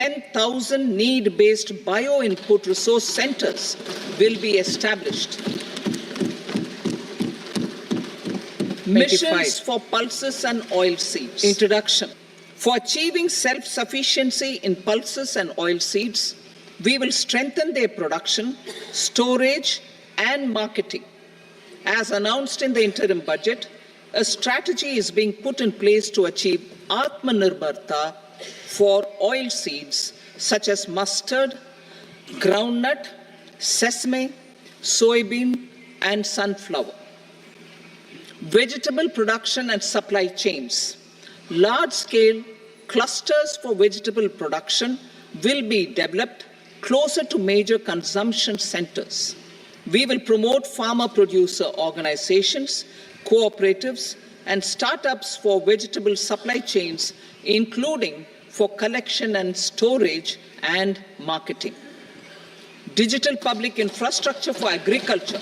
10,000 need-based bio-input resource centers will be established. Missions for pulses and oilseeds. Introduction. For achieving self-sufficiency in pulses and oilseeds, we will strengthen their production, storage, and marketing. As announced in the interim budget, a strategy is being put in place to achieve Atmanirbharta for oilseeds such as mustard, groundnut, sesame, soybean, and sunflower. Vegetable production and supply chains. Large-scale clusters for vegetable production will be developed closer to major consumption centers. We will promote farmer-producer organizations, cooperatives, and startups for vegetable supply chains, including for collection and storage and marketing. Digital public infrastructure for agriculture.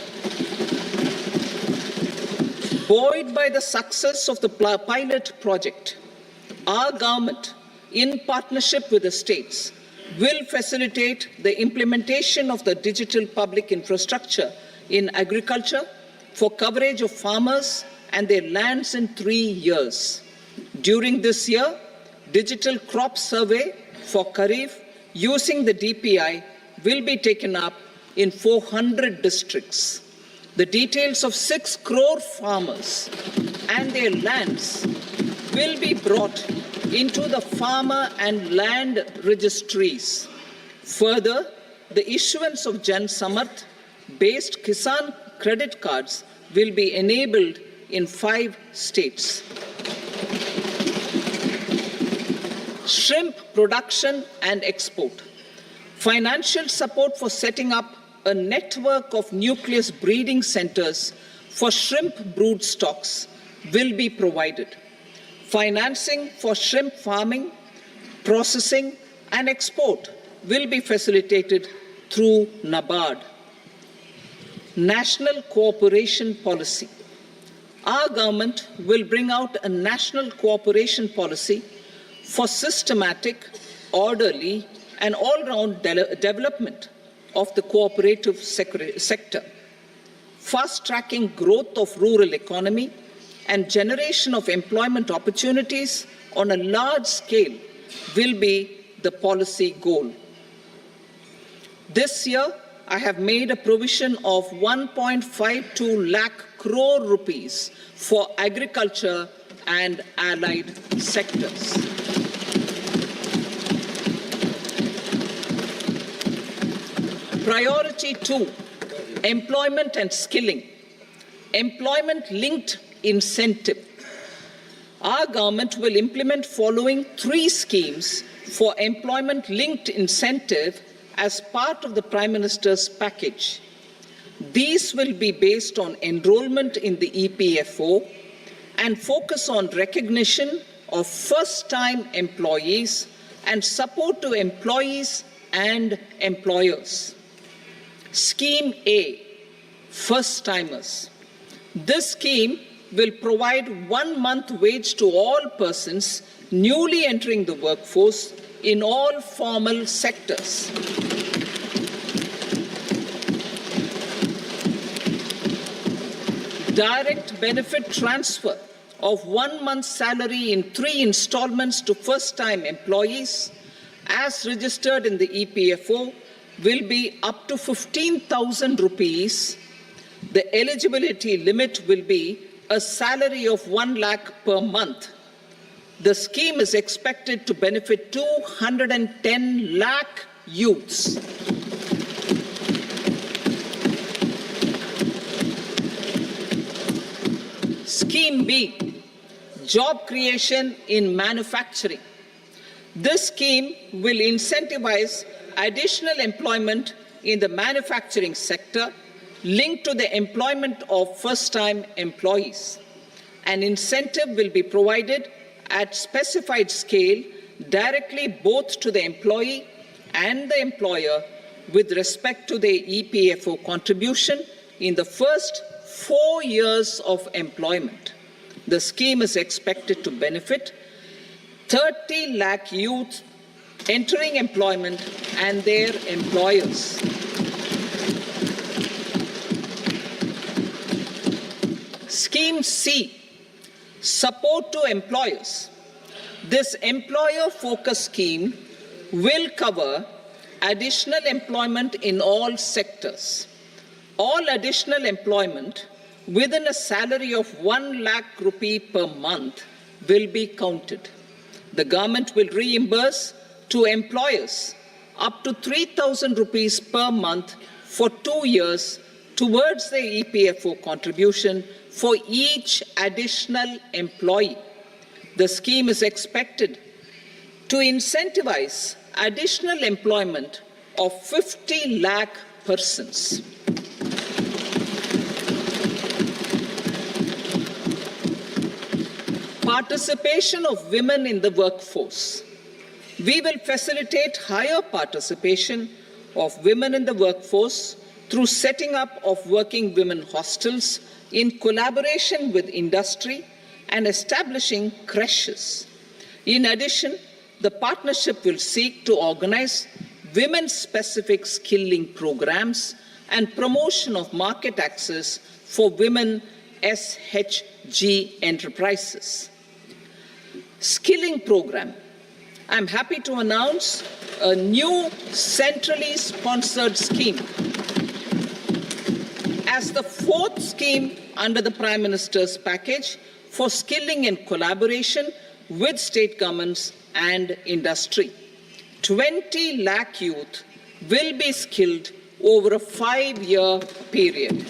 Buoyed by the success of the pilot project, our government, in partnership with the states, will facilitate the implementation of the digital public infrastructure in agriculture for coverage of farmers and their lands in 3 years. During this year, digital crop survey for Kharif using the DPI will be taken up in 400 districts. The details of 6 crore farmers and their lands will be brought into the farmer and land registries. Further, the issuance of Jan Samarth-based Kisan credit cards will be enabled in 5 states. Shrimp production and export. Financial support for setting up a network of nucleus breeding centers for shrimp brood stocks will be provided. Financing for shrimp farming, processing, and export will be facilitated through NABARD. National cooperation policy. Our government will bring out a national cooperation policy for systematic, orderly, and all-round development of the cooperative sector, fast-tracking growth of rural economy and generation of employment opportunities on a large scale will be the policy goal. This year, I have made a provision of 1.52 lakh crore rupees for agriculture and allied sectors. Priority 2, employment and skilling. Employment-linked incentive. Our government will implement following 3 schemes for employment-linked incentive as part of the Prime Minister's package. These will be based on enrollment in the EPFO and focus on recognition of first-time employees and support to employees and employers. Scheme A, first-timers. This scheme will provide 1 month wage to all persons newly entering the workforce in all formal sectors. Direct benefit transfer of 1 month's salary in 3 installments to first-time employees as registered in the EPFO will be up to 15,000 rupees. The eligibility limit will be a salary of 1 lakh per month. The scheme is expected to benefit 210 lakh youths. Scheme B, job creation in manufacturing. This scheme will incentivize additional employment in the manufacturing sector linked to the employment of first-time employees. An incentive will be provided at specified scale directly both to the employee and the employer with respect to their EPFO contribution in the first 4 years of employment. The scheme is expected to benefit 30 lakh youth entering employment and their employers. Scheme C, support to employers. This employer-focused scheme will cover additional employment in all sectors. All additional employment within a salary of 1 lakh rupee per month will be counted. The government will reimburse to employers up to 3,000 rupees per month for 2 years towards their EPFO contribution for each additional employee. The scheme is expected to incentivize additional employment of 50 lakh persons. Participation of women in the workforce. We will facilitate higher participation of women in the workforce through setting up of working women hostels in collaboration with industry and establishing creches. In addition, the partnership will seek to organize women-specific skilling programs and promotion of market access for women SHG enterprises. Skilling program. I'm happy to announce a new centrally sponsored scheme as the 4th scheme under the Prime Minister's package for skilling in collaboration with state governments and industry. 20 lakh youth will be skilled over a 5-year period.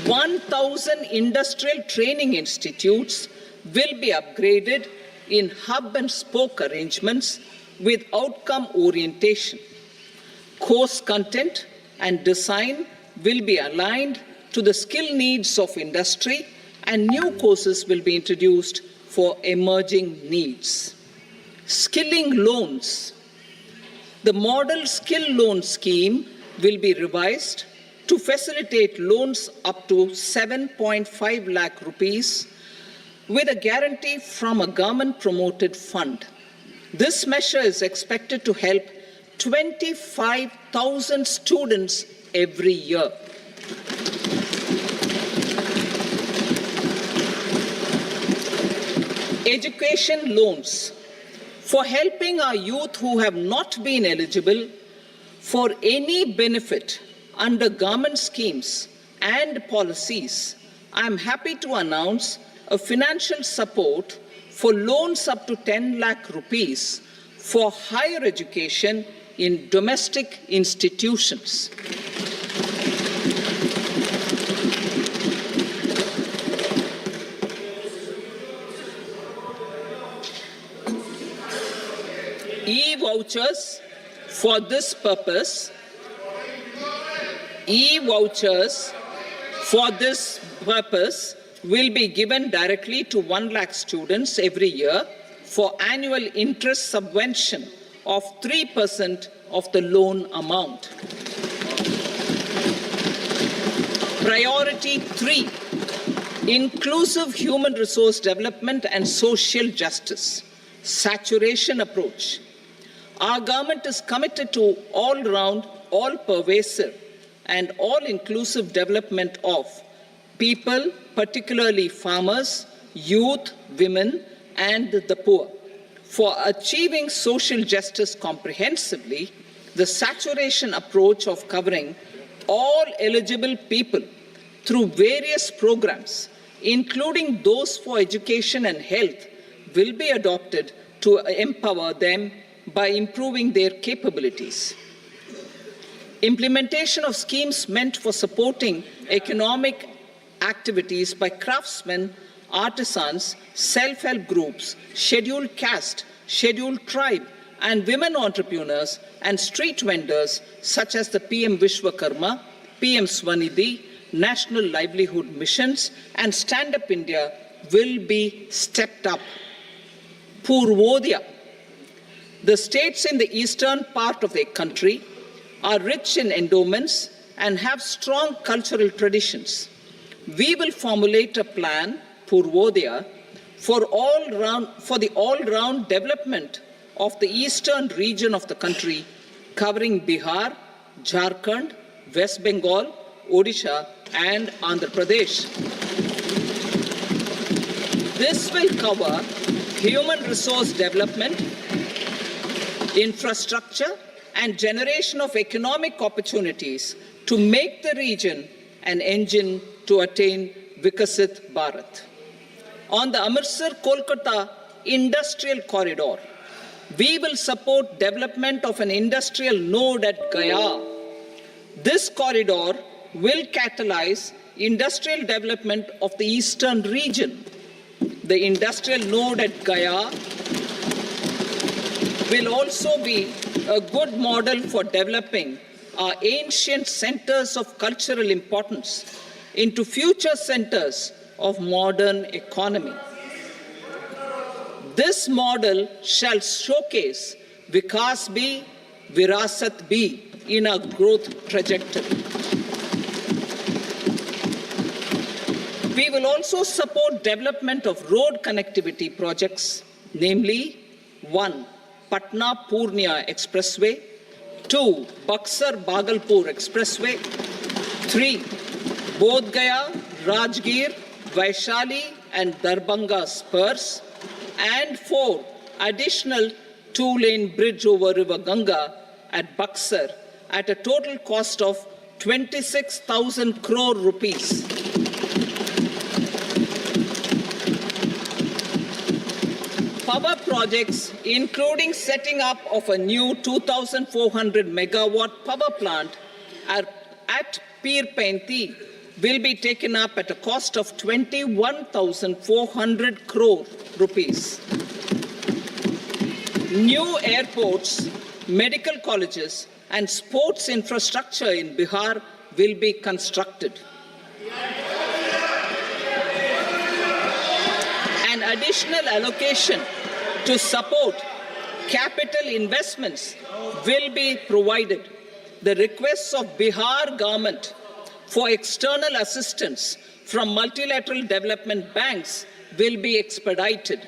"1,000 industrial training institutes will be upgraded in hub and spoke arrangements with outcome orientation. Course content and design will be aligned to the skill needs of industry, and new courses will be introduced for emerging needs." Skilling loans. The model skill loan scheme will be revised to facilitate loans up to 7.5 lakh rupees with a guarantee from a government-promoted fund. This measure is expected to help 25,000 students every year. Education loans. For helping our youth who have not been eligible for any benefit under government schemes and policies, I am happy to announce a financial support for loans up to 10 lakh rupees for higher education in domestic institutions. E-vouchers for this purpose. E-vouchers for this purpose will be given directly to 1 lakh students every year for annual interest subvention of 3% of the loan amount. Priority 3, inclusive human resource development and social justice, saturation approach. Our government is committed to all-round, all-pervasive and all-inclusive development of people, particularly farmers, youth, women, and the poor. For achieving social justice comprehensively, the saturation approach of covering all eligible people through various programs, including those for education and health, will be adopted to empower them by improving their capabilities. Implementation of schemes meant for supporting economic activities by craftsmen, artisans, self-help groups, scheduled caste, scheduled tribe, and women entrepreneurs and street vendors such as the PM Vishwakarma, PM Swanidhi, National Livelihood Missions, and Stand Up India will be stepped up. Purvodaya. The states in the eastern part of the country are rich in endowments and have strong cultural traditions. We will formulate a plan, Purvodaya, for the all-round development of the eastern region of the country, covering Bihar, Jharkhand, West Bengal, Odisha, and Andhra Pradesh. This will cover human resource development, infrastructure, and generation of economic opportunities to make the region an engine to attain Vikasit Bharat. On the Amritsar-Kolkata Industrial Corridor, we will support development of an industrial node at Gaya. This corridor will catalyze industrial development of the eastern region. The industrial node at Gaya will also be a good model for developing our ancient centers of cultural importance into future centers of modern economy. This model shall showcase Vikas B, Virasat B in our growth trajectory. We will also support development of road connectivity projects, namely 1. Patna-Purnia Expressway, 2. Buxar-Bhagalpur Expressway, 3. Bodh Gaya, Rajgir, Vaishali and Darbhanga spurs, and 4. Additional 2-lane bridge over River Ganga at Buxar at a total cost of 26,000 crore rupees. Power projects, including setting up of a new 2,400 megawatt power plant at Pir Painti, will be taken up at a cost of 21,400 crore rupees. New airports, medical colleges, and sports infrastructure in Bihar will be constructed. An additional allocation to support capital investments will be provided. The requests of Bihar government for external assistance from multilateral development banks will be expedited.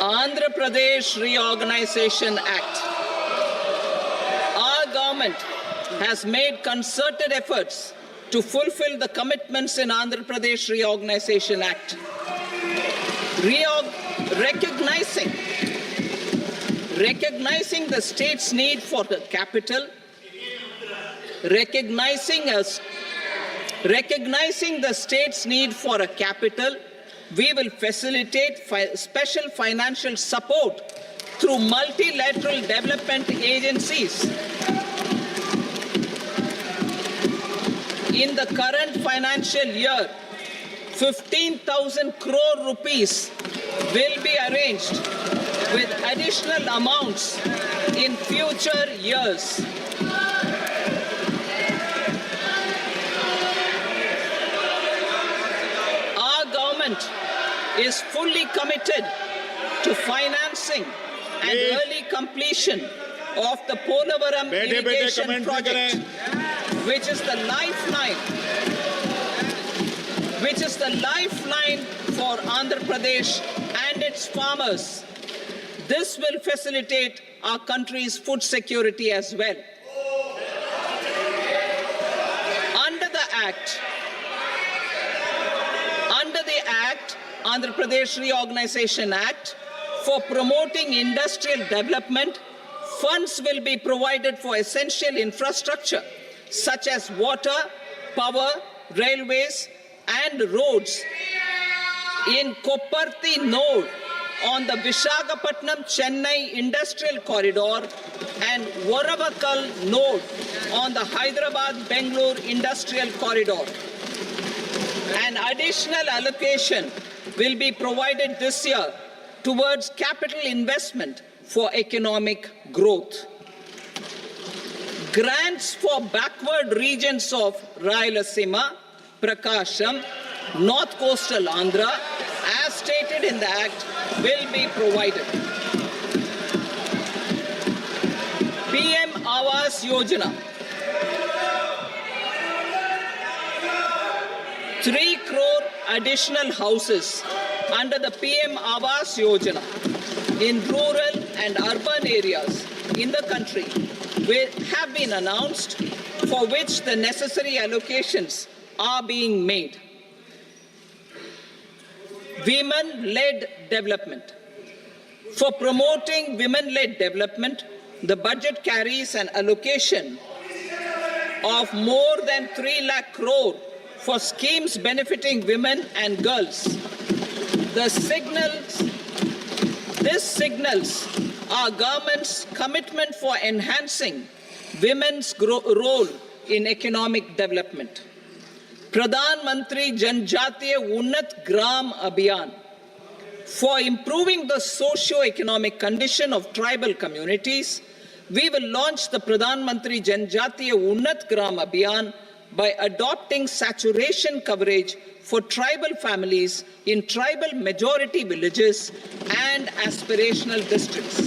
Andhra Pradesh Reorganization Act. Our government has made concerted efforts to fulfill the commitments in Andhra Pradesh Reorganization Act. Recognizing the state's need for the capital, recognizing the state's need for a capital, we will facilitate special financial support through multilateral development agencies. In the current financial year, 15,000 crore rupees will be arranged with additional amounts in future years. Our government is fully committed to financing and early completion of the Polavaram irrigation project, which is the lifeline for Andhra Pradesh and its farmers. This will facilitate our country's food security as well. Under the Andhra Pradesh Reorganization Act, for promoting industrial development, funds will be provided for essential infrastructure such as water, power, railways, and roads in Kopparthi node on the Visakhapatnam-Chennai Industrial Corridor and Varavakal node on the Hyderabad-Bangalore Industrial Corridor. An additional allocation will be provided this year towards capital investment for economic growth. Grants for backward regions of Rayalaseema, Prakasham, North Coastal Andhra, as stated in the Act, will be provided. PM Awas Yojana. 3 crore additional houses under the PM Awas Yojana in rural and urban areas in the country have been announced, for which the necessary allocations are being made. Women-led development. For promoting women-led development, the budget carries an allocation of more than 3 lakh crore for schemes benefiting women and girls. This signals our government's commitment for enhancing women's role in economic development. Pradhan Mantri Janjatiya Unnat Gram Abhiyan. For improving the socio-economic condition of tribal communities, we will launch the Pradhan Mantri Janjatiya Unnat Gram Abhiyan by adopting saturation coverage for tribal families in tribal majority villages and aspirational districts.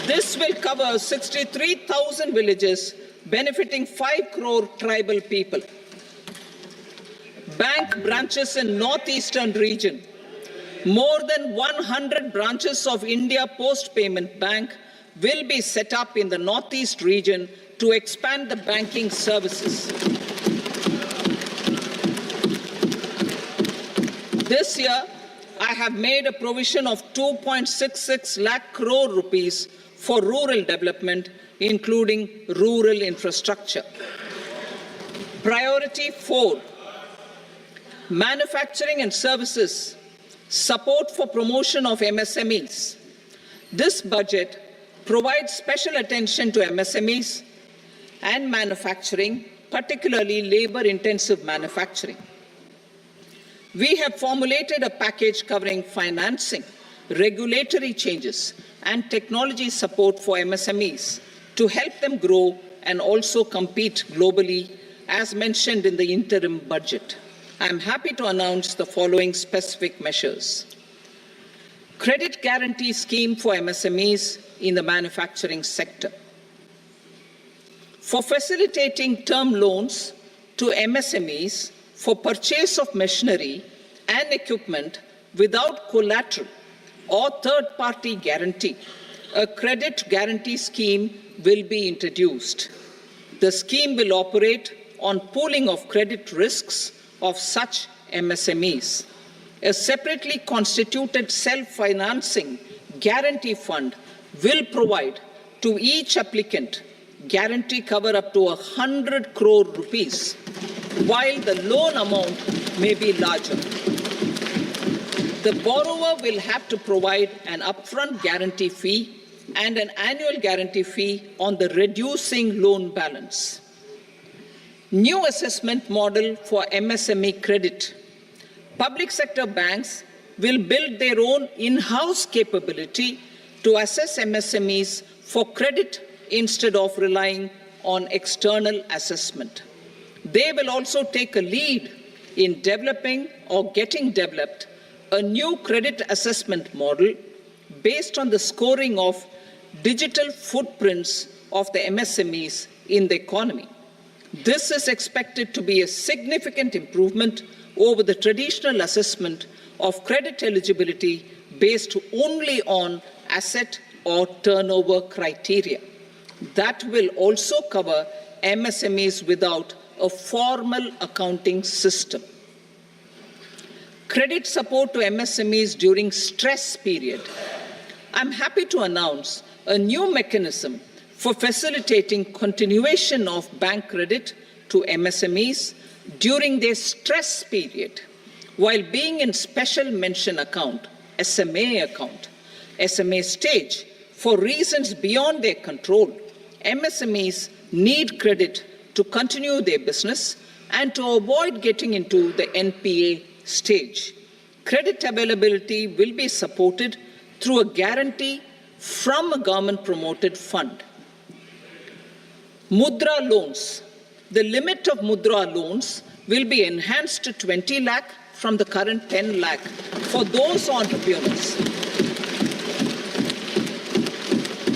This will cover 63,000 villages, benefiting 5 crore tribal people. Bank branches in northeastern region. More than 100 branches of India Post Payment Bank will be set up in the northeast region to expand the banking services. This year, I have made a provision of 2.66 lakh crore rupees for rural development, including rural infrastructure. Priority 4, manufacturing and services, support for promotion of MSMEs. This budget provides special attention to MSMEs and manufacturing, particularly labor-intensive manufacturing. We have formulated a package covering financing, regulatory changes, and technology support for MSMEs to help them grow and also compete globally, as mentioned in the interim budget. I am happy to announce the following specific measures. Credit guarantee scheme for MSMEs in the manufacturing sector. For facilitating term loans to MSMEs for purchase of machinery and equipment without collateral or third-party guarantee, a credit guarantee scheme will be introduced. The scheme will operate on pooling of credit risks of such MSMEs. A separately constituted self-financing guarantee fund will provide to each applicant guarantee cover up to 100 crore rupees, while the loan amount may be larger. The borrower will have to provide an upfront guarantee fee and an annual guarantee fee on the reducing loan balance. New assessment model for MSME credit. Public sector banks will build their own in-house capability to assess MSMEs for credit instead of relying on external assessment. They will also take a lead in developing or getting developed a new credit assessment model based on the scoring of digital footprints of the MSMEs in the economy. This is expected to be a significant improvement over the traditional assessment of credit eligibility based only on asset or turnover criteria. That will also cover MSMEs without a formal accounting system. Credit support to MSMEs during stress period. I'm happy to announce a new mechanism for facilitating continuation of bank credit to MSMEs during their stress period while being in special mention account, SMA stage, for reasons beyond their control. MSMEs need credit to continue their business and to avoid getting into the NPA stage. Credit availability will be supported through a guarantee from a government-promoted fund. Mudra loans. The limit of Mudra loans will be enhanced to 20 lakh from the current 10 lakh for those entrepreneurs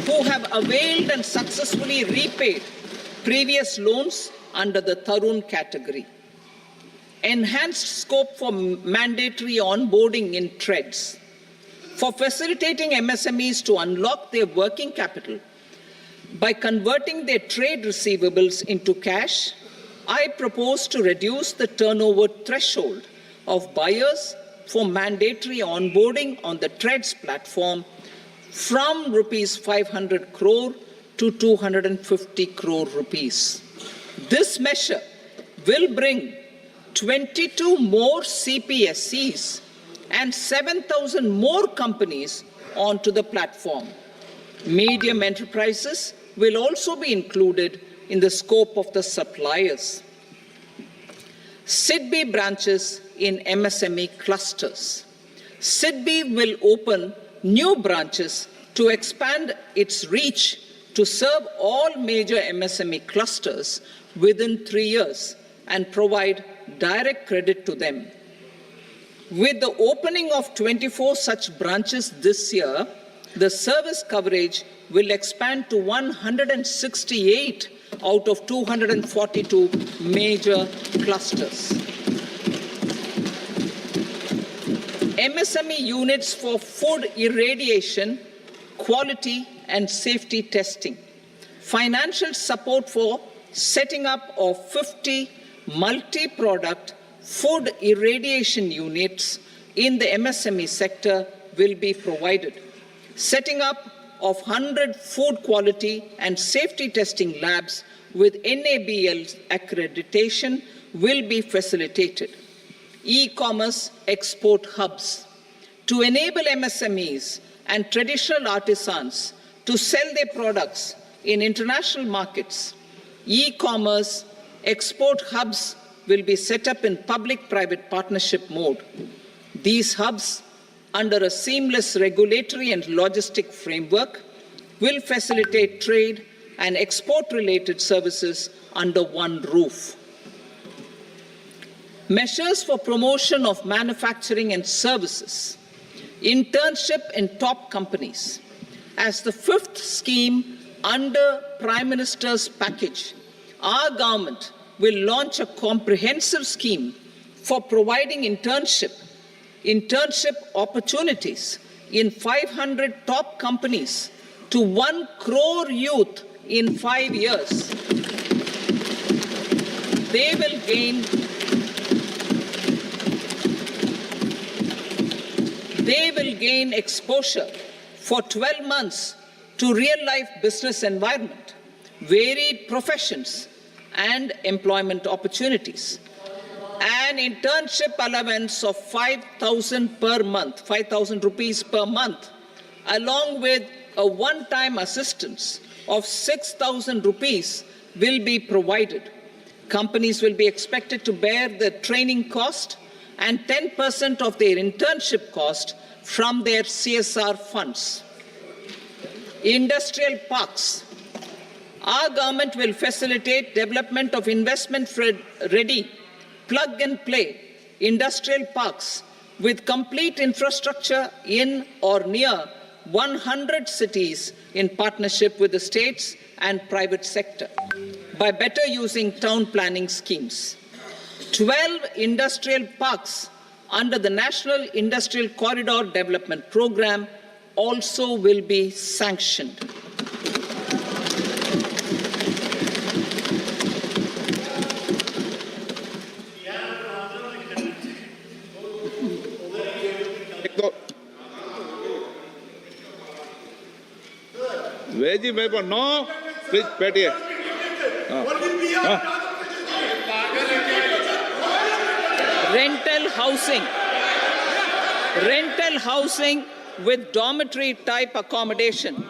who have availed and successfully repaid previous loans under the Tarun category. Enhanced scope for mandatory onboarding in TREDS. For facilitating MSMEs to unlock their working capital by converting their trade receivables into cash, I propose to reduce the turnover threshold of buyers for mandatory onboarding on the TREDS platform from rupees 500 crore to 250 crore rupees. This measure will bring 22 more CPSCs and 7,000 more companies onto the platform. Medium enterprises will also be included in the scope of the suppliers. SIDBI branches in MSME clusters. SIDBI will open new branches to expand its reach to serve all major MSME clusters within 3 years and provide direct credit to them. With the opening of 24 such branches this year, the service coverage will expand to 168 out of 242 major clusters. MSME units for food irradiation, quality and safety testing. Financial support for setting up of 50 multi-product food irradiation units in the MSME sector will be provided. Setting up of 100 food quality and safety testing labs with NABL accreditation will be facilitated. E-commerce export hubs. To enable MSMEs and traditional artisans to sell their products in international markets, e-commerce export hubs will be set up in public-private partnership mode. These hubs, under a seamless regulatory and logistic framework, will facilitate trade and export-related services under one roof. Measures for promotion of manufacturing and services. Internship in top companies. As the fifth scheme under Prime Minister's package, our government will launch a comprehensive scheme for providing internship opportunities in 500 top companies to 1 crore youth in 5 years. They will gain exposure for 12 months to real-life business environment, varied professions, and employment opportunities. An internship allowance of 5,000 per month, 5,000 rupees per month, along with a one-time assistance of 6,000 rupees will be provided. Companies will be expected to bear the training cost and 10% of their internship cost from their CSR funds. Industrial parks. Our government will facilitate development of investment-ready, plug-and-play industrial parks with complete infrastructure in or near 100 cities in partnership with the states and private sector by better using town planning schemes. 12 industrial parks under the National Industrial Corridor Development Program also will be sanctioned. Veggie paper, no. Please, Patty. Rental housing with dormitory type accommodation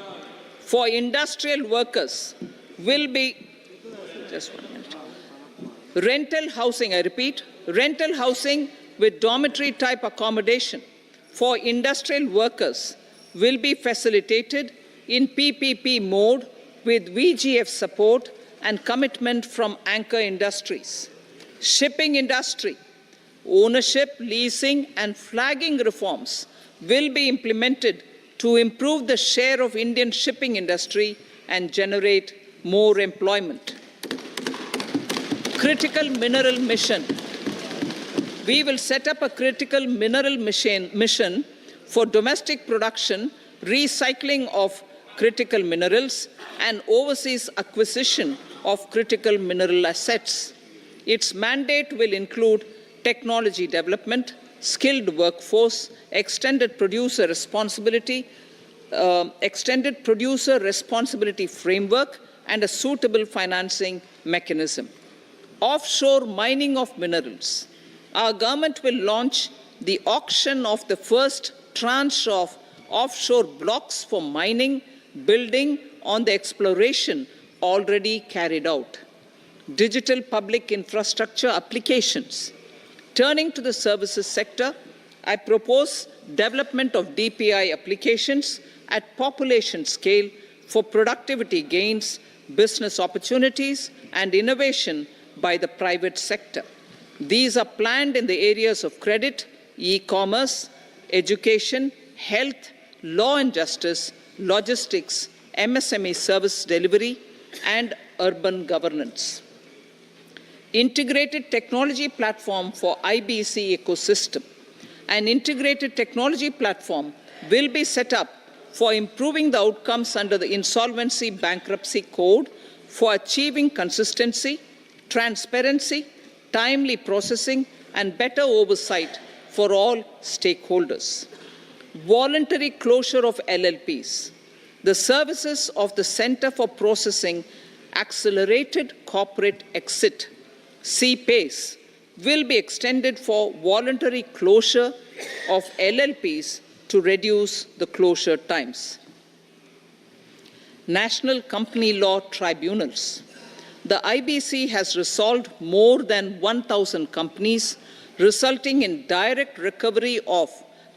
for industrial workers will be, just 1 minute. Rental housing, I repeat, rental housing with dormitory type accommodation for industrial workers will be facilitated in PPP mode with VGF support and commitment from anchor industries. Shipping industry, ownership, leasing and flagging reforms will be implemented to improve the share of Indian shipping industry and generate more employment. critical mineral mission. We will set up a critical mineral mission for domestic production, recycling of critical minerals, and overseas acquisition of critical mineral assets. Its mandate will include technology development, skilled workforce, extended producer responsibility framework, and a suitable financing mechanism. Offshore mining of minerals. Our government will launch the auction of the first tranche of offshore blocks for mining, building on the exploration already carried out. Digital public infrastructure applications. Turning to the services sector, I propose development of DPI applications at population scale for productivity gains, business opportunities, and innovation by the private sector. These are planned in the areas of credit, e-commerce, education, health, law and justice, logistics, MSME service delivery, and urban governance. Integrated technology platform for IBC ecosystem. An integrated technology platform will be set up for improving the outcomes under the Insolvency Bankruptcy Code for achieving consistency, transparency, timely processing, and better oversight for all stakeholders. Voluntary closure of LLPs. The services of the Center for Processing Accelerated Corporate Exit, CPACE, will be extended for voluntary closure of LLPs to reduce the closure times. National Company Law Tribunals. The IBC has resolved more than 1,000 companies, resulting in direct recovery of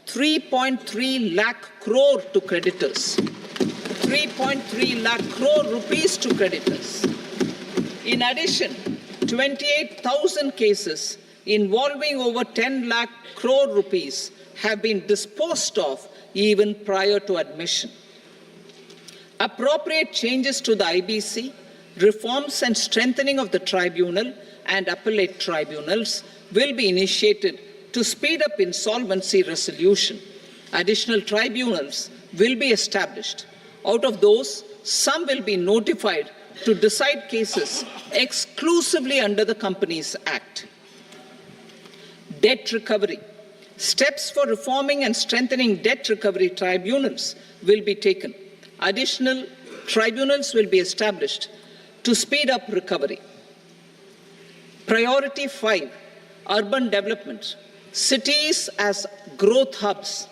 3.3 lakh crore to creditors. 3.3 lakh crore rupees to creditors. In addition, 28,000 cases involving over 10 lakh crore rupees have been disposed of even prior to admission. Appropriate changes to the IBC, reforms and strengthening of the tribunal and appellate tribunals will be initiated to speed up insolvency resolution. Additional tribunals will be established. Out of those, some will be notified to decide cases exclusively under the Companies Act. Debt recovery. Steps for reforming and strengthening debt recovery tribunals will be taken. Additional tribunals will be established to speed up recovery. Priority 5, urban development. Cities as growth hubs.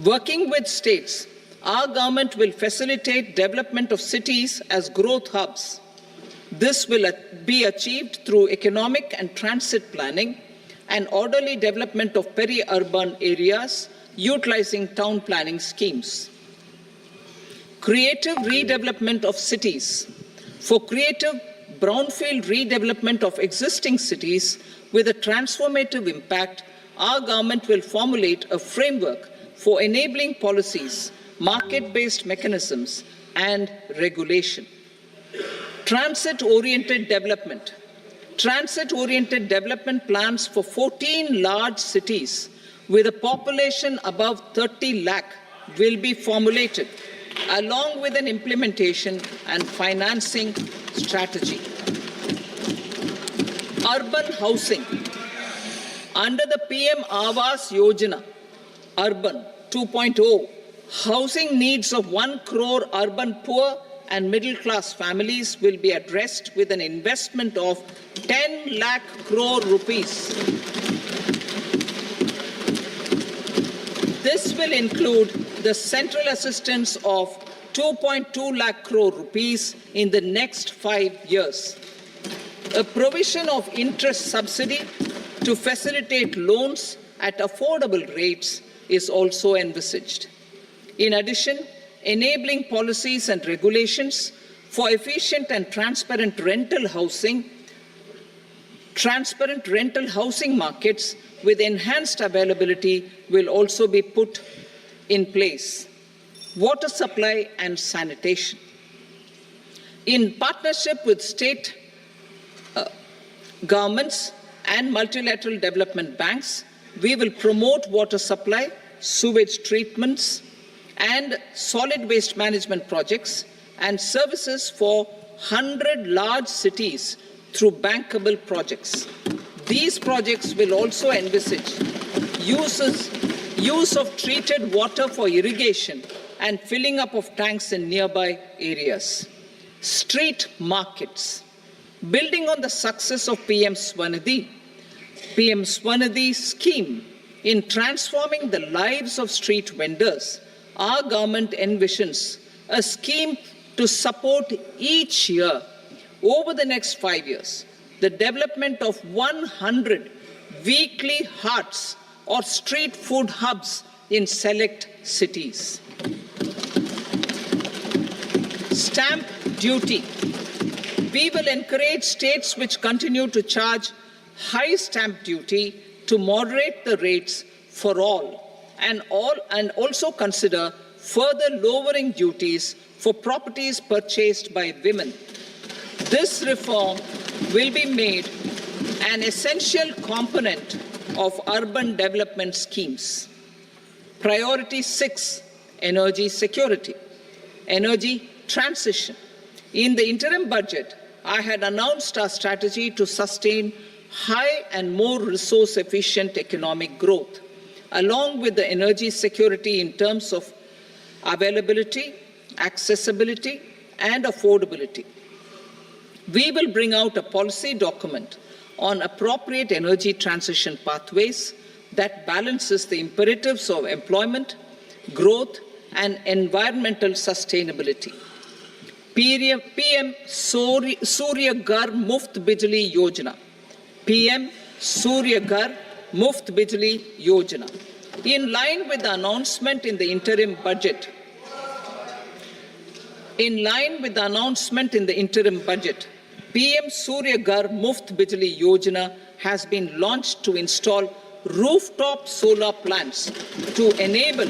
Working with states, our government will facilitate development of cities as growth hubs. This will be achieved through economic and transit planning and orderly development of peri-urban areas utilizing town planning schemes. Creative redevelopment of cities. For creative brownfield redevelopment of existing cities with a transformative impact, our government will formulate a framework for enabling policies, market-based mechanisms, and regulation. Transit-oriented development. Transit-oriented development plans for 14 large cities with a population above 30 lakh will be formulated, along with an implementation and financing strategy. Urban housing. Under the PM Awas Yojana, Urban 2.0, housing needs of 1 crore urban poor and middle-class families will be addressed with an investment of 10 lakh crore rupees. This will include the central assistance of 2.2 lakh crore rupees in the next 5 years. A provision of interest subsidy to facilitate loans at affordable rates is also envisaged. In addition, enabling policies and regulations for efficient and transparent rental housing markets with enhanced availability will also be put in place. Water supply and sanitation. In partnership with state governments and multilateral development banks, we will promote water supply, sewage treatments, and solid waste management projects and services for 100 large cities through bankable projects. These projects will also envisage use of treated water for irrigation and filling up of tanks in nearby areas. Street markets. Building on the success of PM Swanidhi's scheme in transforming the lives of street vendors, our government envisions a scheme to support each year, over the next 5 years, the development of 100 weekly hearts or street food hubs in select cities. Stamp duty. We will encourage states which continue to charge high stamp duty to moderate the rates for all and also consider further lowering duties for properties purchased by women. This reform will be made an essential component of urban development schemes. Priority 6, energy security, energy transition. In the interim budget, I had announced our strategy to sustain high and more resource-efficient economic growth, along with the energy security in terms of availability, accessibility, and affordability. We will bring out a policy document on appropriate energy transition pathways that balances the imperatives of employment, growth, and environmental sustainability. PM Surya Ghar Muft Bijli Yojana. PM Surya Ghar Muft Bijli Yojana. In line with the announcement in the interim budget, PM Surya Ghar Muft Bijli Yojana has been launched to install rooftop solar plants to enable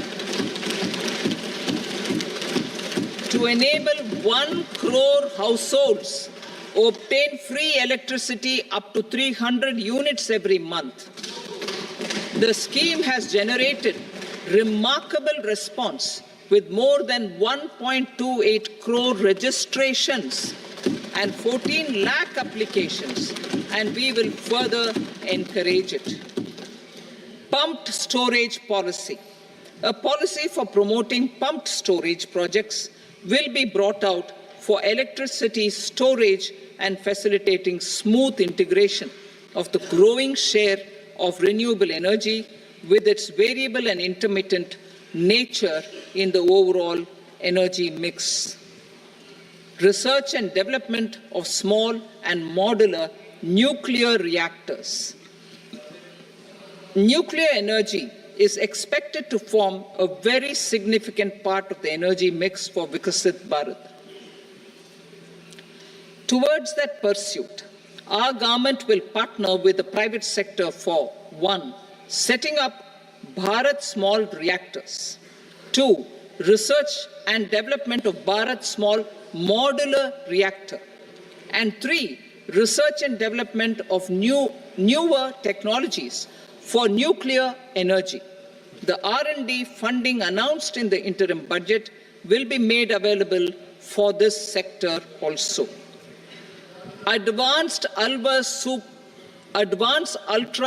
1 crore households obtain free electricity up to 300 units every month. The scheme has generated remarkable response with more than 1.28 crore registrations and 14 lakh applications, and we will further encourage it. Pumped storage policy. A policy for promoting pumped storage projects will be brought out for electricity storage and facilitating smooth integration of the growing share of renewable energy with its variable and intermittent nature in the overall energy mix. Research and development of small and modular nuclear reactors. Nuclear energy is expected to form a very significant part of the energy mix for Vikasit Bharat. Towards that pursuit, our government will partner with the private sector for 1. Setting up Bharat Small Reactors, 2. Research and development of Bharat Small Modular Reactor, and 3. Research and development of newer technologies for nuclear energy. The R&D funding announced in the interim budget will be made available for this sector also. Advanced ultra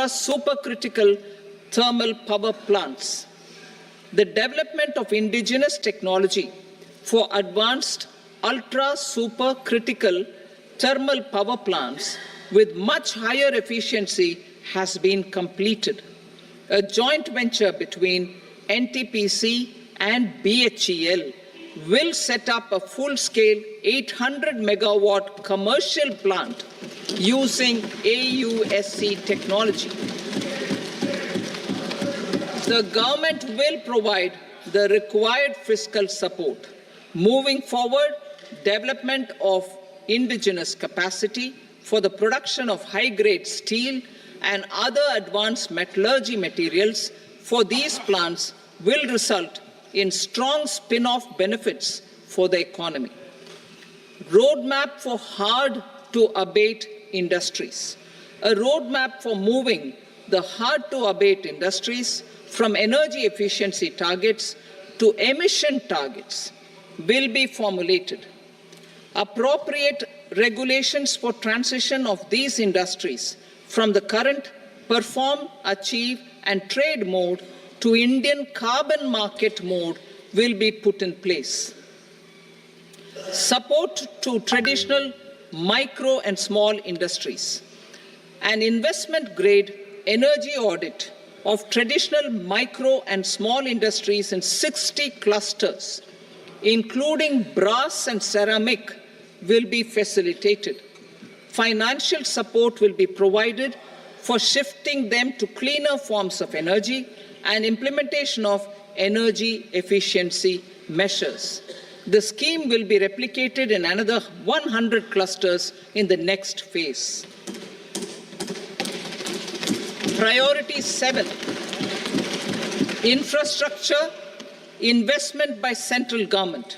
supercritical thermal power plants. The development of indigenous technology for advanced ultra supercritical thermal power plants with much higher efficiency has been completed. A joint venture between NTPC and BHEL will set up a full-scale 800 megawatt commercial plant using AUSC technology. The government will provide the required fiscal support. Moving forward, development of indigenous capacity for the production of high-grade steel and other advanced metallurgy materials for these plants will result in strong spin-off benefits for the economy. Roadmap for hard-to-abate industries. a roadmap for moving the hard-to-abate industries from energy efficiency targets to emission targets will be formulated. Appropriate regulations for transition of these industries from the current perform, achieve, and trade mode to Indian carbon market mode will be put in place. Support to traditional micro and small industries. An investment-grade energy audit of traditional micro and small industries in 60 clusters, including brass and ceramic, will be facilitated. Financial support will be provided for shifting them to cleaner forms of energy and implementation of energy efficiency measures. The scheme will be replicated in another 100 clusters in the next phase. Priority 7, infrastructure investment by central government.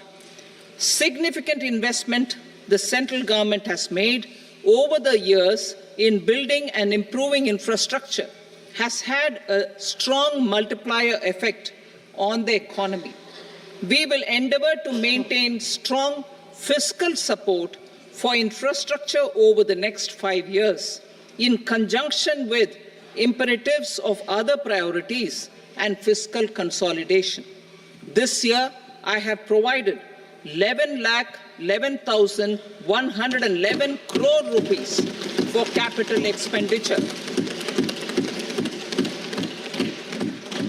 Significant investment the central government has made over the years in building and improving infrastructure has had a strong multiplier effect on the economy. We will endeavour to maintain strong fiscal support for infrastructure over the next 5 years in conjunction with imperatives of other priorities and fiscal consolidation. This year, I have provided 11,11,111 crore rupees for capital expenditure.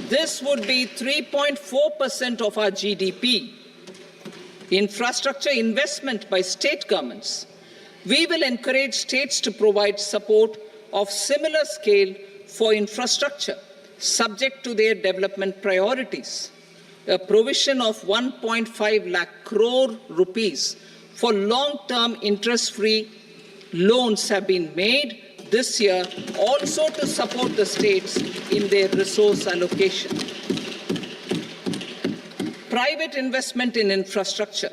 This would be 3.4% of our GDP. Infrastructure investment by state governments. We will encourage states to provide support of similar scale for infrastructure, subject to their development priorities. A provision of 1.5 lakh crore rupees for long-term interest-free loans have been made this year also to support the states in their resource allocation. Private investment in infrastructure.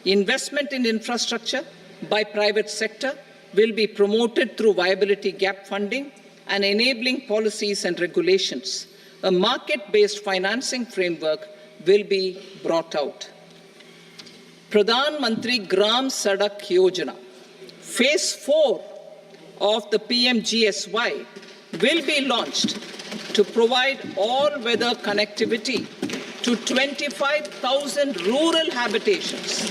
Investment in infrastructure by private sector will be promoted through viability gap funding and enabling policies and regulations. A market-based financing framework will be brought out. Pradhan Mantri Gram Sadak Yojana, Phase 4 of the PMGSY will be launched to provide all-weather connectivity to 25,000 rural habitations,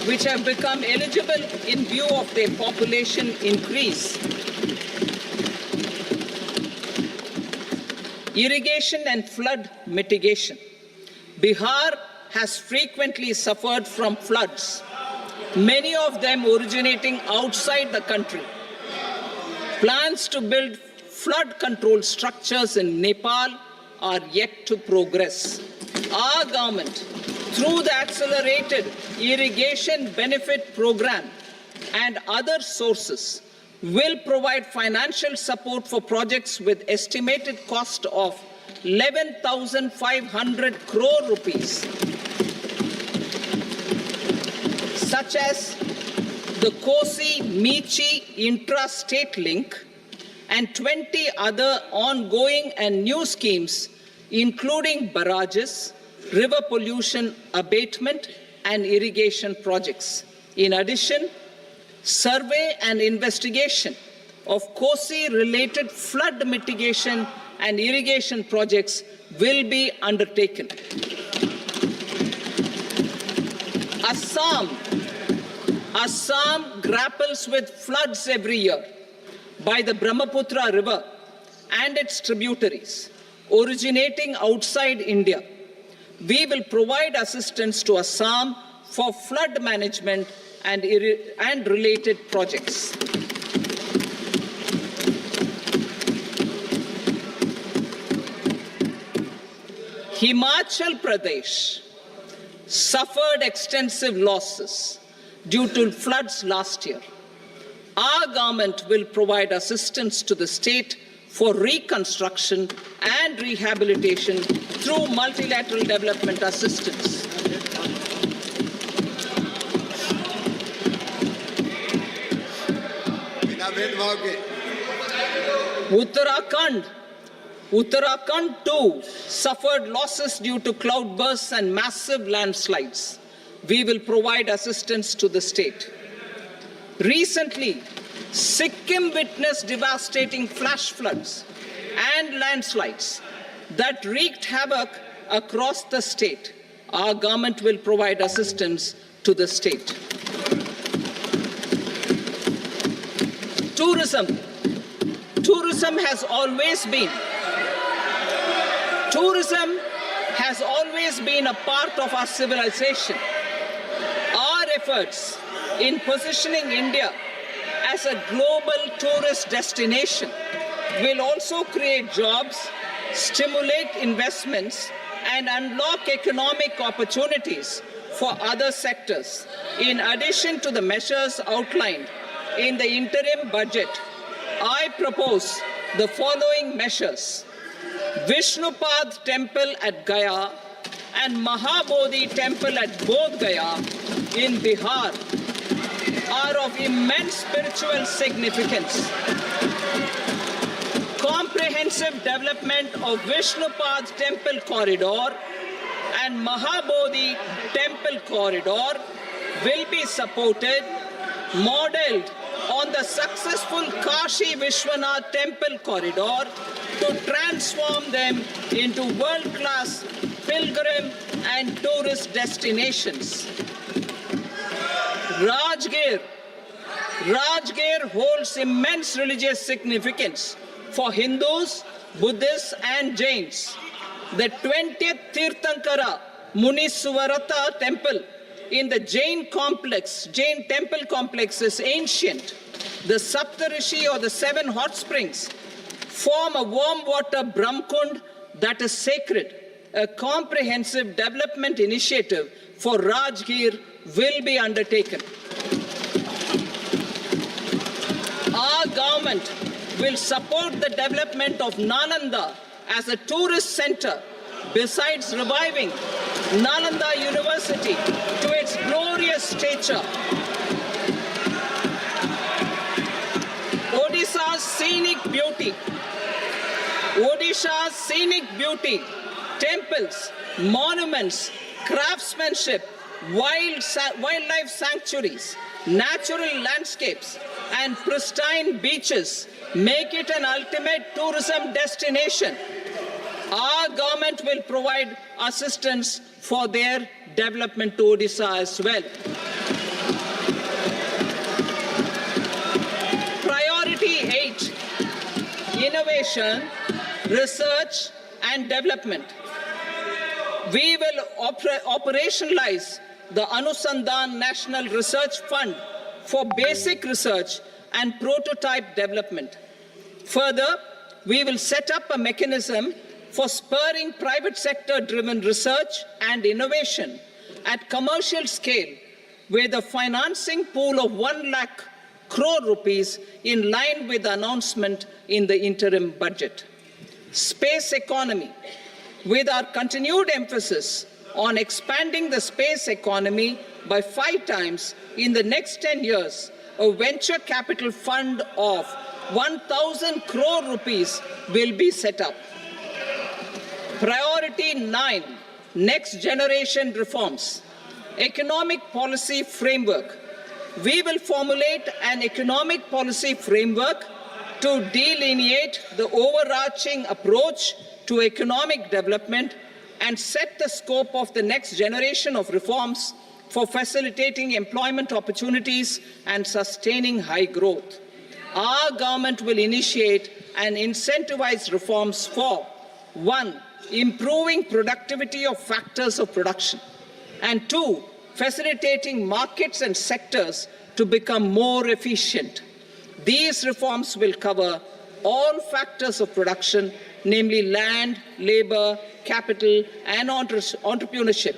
which have become eligible in view of their population increase. Irrigation and flood mitigation. Bihar has frequently suffered from floods, many of them originating outside the country. Plans to build flood control structures in Nepal are yet to progress. Our government, through the Accelerated Irrigation Benefit Program and other sources, will provide financial support for projects with estimated cost of 11,500 crore rupees, such as the Kosi-Michi intra-state link and 20 other ongoing and new schemes, including barrages, river pollution abatement, and irrigation projects. In addition, survey and investigation of Kosi-related flood mitigation and irrigation projects will be undertaken. Assam grapples with floods every year by the Brahmaputra River and its tributaries originating outside India. We will provide assistance to Assam for flood management and related projects. Himachal Pradesh suffered extensive losses due to floods last year. Our government will provide assistance to the state for reconstruction and rehabilitation through multilateral development assistance. बिना भेदभाव के। Uttarakhand too suffered losses due to cloudbursts and massive landslides. We will provide assistance to the state. Recently, Sikkim witnessed devastating flash floods and landslides that wreaked havoc across the state. Our government will provide assistance to the state. Tourism has always been a part of our civilization. Our efforts in positioning India as a global tourist destination will also create jobs, stimulate investments, and unlock economic opportunities for other sectors. In addition to the measures outlined in the interim budget, I propose the following measures. Vishnupad Temple at Gaya and Mahabodhi Temple at Bodh Gaya in Bihar are of immense spiritual significance. Comprehensive development of Vishnupad Temple Corridor and Mahabodhi Temple Corridor will be supported, modeled on the successful Kashi Vishwanath Temple Corridor to transform them into world-class pilgrim and tourist destinations. Rajgir holds immense religious significance for Hindus, Buddhists and Jains. The 20th Tirthankara Muniswarata temple in the Jain temple complex is ancient. The Saptarishi or the 7 hot springs form a warm water Brahmkund that is sacred. A comprehensive development initiative for Rajgir will be undertaken. Our government will support the development of Nalanda as a tourist center, besides reviving Nalanda University to its glorious stature. Odisha's scenic beauty, temples, monuments, craftsmanship, wildlife sanctuaries, natural landscapes, and pristine beaches make it an ultimate tourism destination. Our government will provide assistance for their development to Odisha as well. Priority 8, innovation, research and development. We will operationalize the Anusandhan National Research Fund for basic research and prototype development. Further, we will set up a mechanism for spurring private sector-driven research and innovation at commercial scale with a financing pool of 1 lakh crore rupees in line with the announcement in the interim budget. Space economy. With our continued emphasis on expanding the space economy by 5 times in the next 10 years, a venture capital fund of 1,000 crore rupees will be set up. Priority 9, next generation reforms. Economic policy framework. We will formulate an economic policy framework to delineate the overarching approach to economic development and set the scope of the next generation of reforms for facilitating employment opportunities and sustaining high growth. Our government will initiate and incentivize reforms for 1. Improving productivity of factors of production, and 2. Facilitating markets and sectors to become more efficient. These reforms will cover all factors of production, namely land, labor, capital, and entrepreneurship,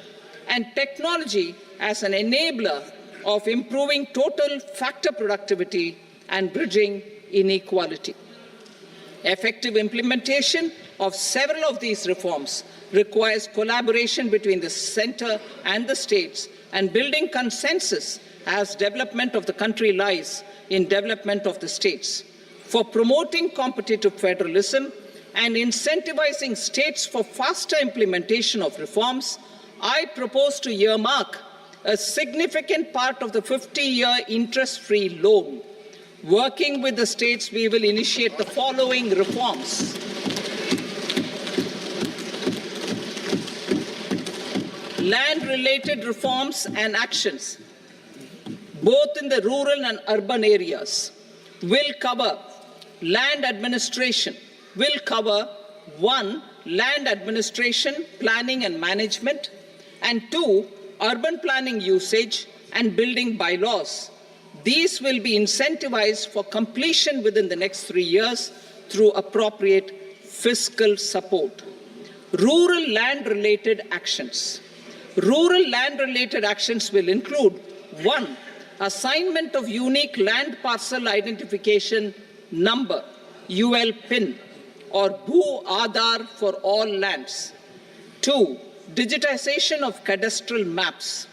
and technology as an enabler of improving total factor productivity and bridging inequality. Effective implementation of several of these reforms requires collaboration between the center and the states and building consensus as development of the country lies in development of the states. For promoting competitive federalism and incentivizing states for faster implementation of reforms, I propose to earmark a significant part of the 50-year interest-free loan. Working with the states, we will initiate the following reforms. Land-related reforms and actions, both in the rural and urban areas, will cover land administration, will cover 1. Land administration, planning and management, and 2. Urban planning usage and building bylaws. These will be incentivized for completion within the next 3 years through appropriate fiscal support. Rural land-related actions. Rural land-related actions will include 1. Assignment of unique land parcel identification number, UL PIN, or Bhu Aadhaar for all lands. 2. Digitization of cadastral maps.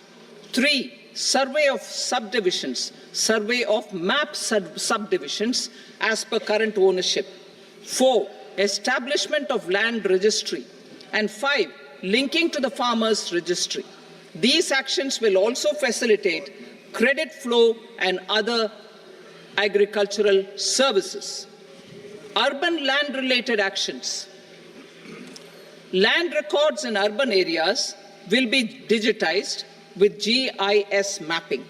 3. Survey of subdivisions, survey of map subdivisions as per current ownership. 4. Establishment of land registry. And 5. Linking to the farmers registry. These actions will also facilitate credit flow and other agricultural services. Urban land-related actions. Land records in urban areas will be digitized with GIS mapping.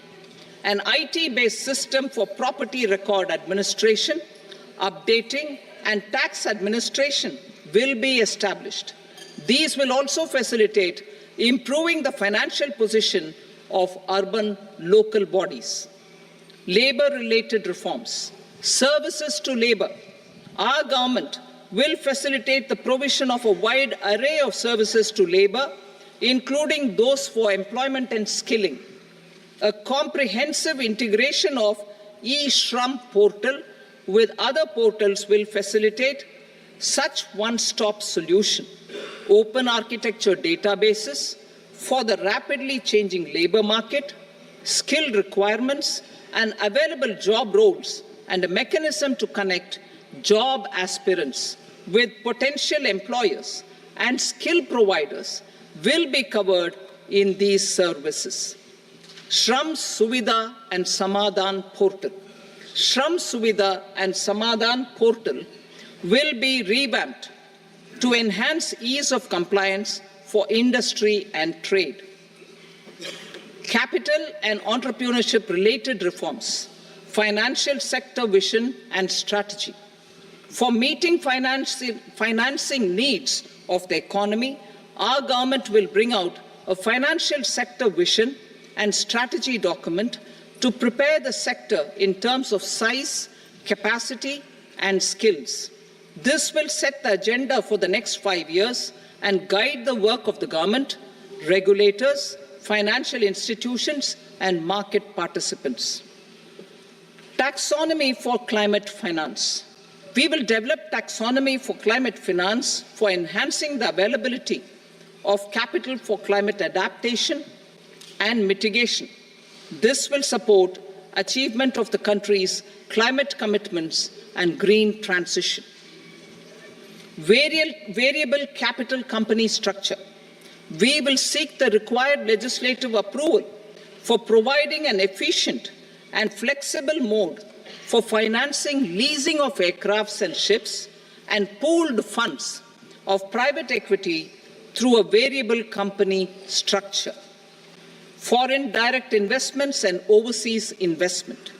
An IT-based system for property record administration, updating, and tax administration will be established. These will also facilitate improving the financial position of urban local bodies. Labor-related reforms. Services to labor. Our government will facilitate the provision of a wide array of services to labor, including those for employment and skilling. A comprehensive integration of e-Shram portal with other portals will facilitate such one-stop solution. Open architecture databases for the rapidly changing labor market, skill requirements, and available job roles, and a mechanism to connect job aspirants with potential employers and skill providers will be covered in these services. Shram Suvidha and Samadhan portal. Shram Suvidha and Samadhan portal will be revamped to enhance ease of compliance for industry and trade. Capital and entrepreneurship related reforms, financial sector vision and strategy. For meeting financing needs of the economy, our government will bring out a financial sector vision and strategy document to prepare the sector in terms of size, capacity, and skills. This will set the agenda for the next 5 years and guide the work of the government, regulators, financial institutions, and market participants. Taxonomy for climate finance. We will develop taxonomy for climate finance for enhancing the availability of capital for climate adaptation and mitigation. This will support achievement of the country's climate commitments and green transition. Variable capital company structure. We will seek the required legislative approval for providing an efficient and flexible mode for financing leasing of aircrafts and ships and pooled funds of private equity through a variable company structure. Foreign direct investments and overseas investment.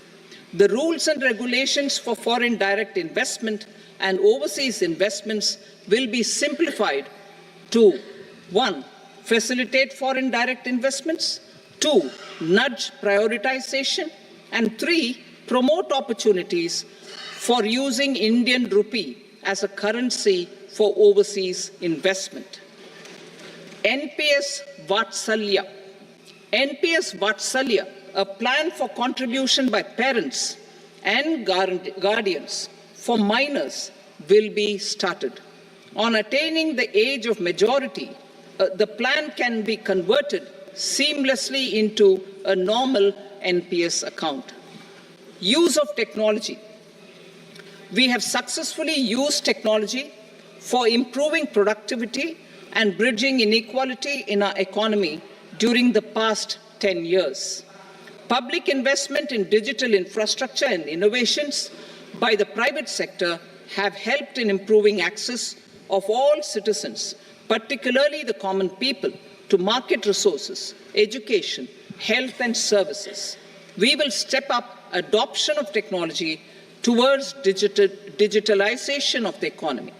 The rules and regulations for foreign direct investment and overseas investments will be simplified to 1. Facilitate foreign direct investments, 2. Nudge prioritization, and 3. Promote opportunities for using Indian rupee as a currency for overseas investment. NPS Vatsalya. NPS Vatsalya, a plan for contribution by parents and guardians for minors, will be started. On attaining the age of majority, the plan can be converted seamlessly into a normal NPS account. Use of technology. We have successfully used technology for improving productivity and bridging inequality in our economy during the past 10 years. Public investment in digital infrastructure and innovations by the private sector have helped in improving access of all citizens, particularly the common people, to market resources, education, health and services. We will step up adoption of technology towards digitalization of the economy.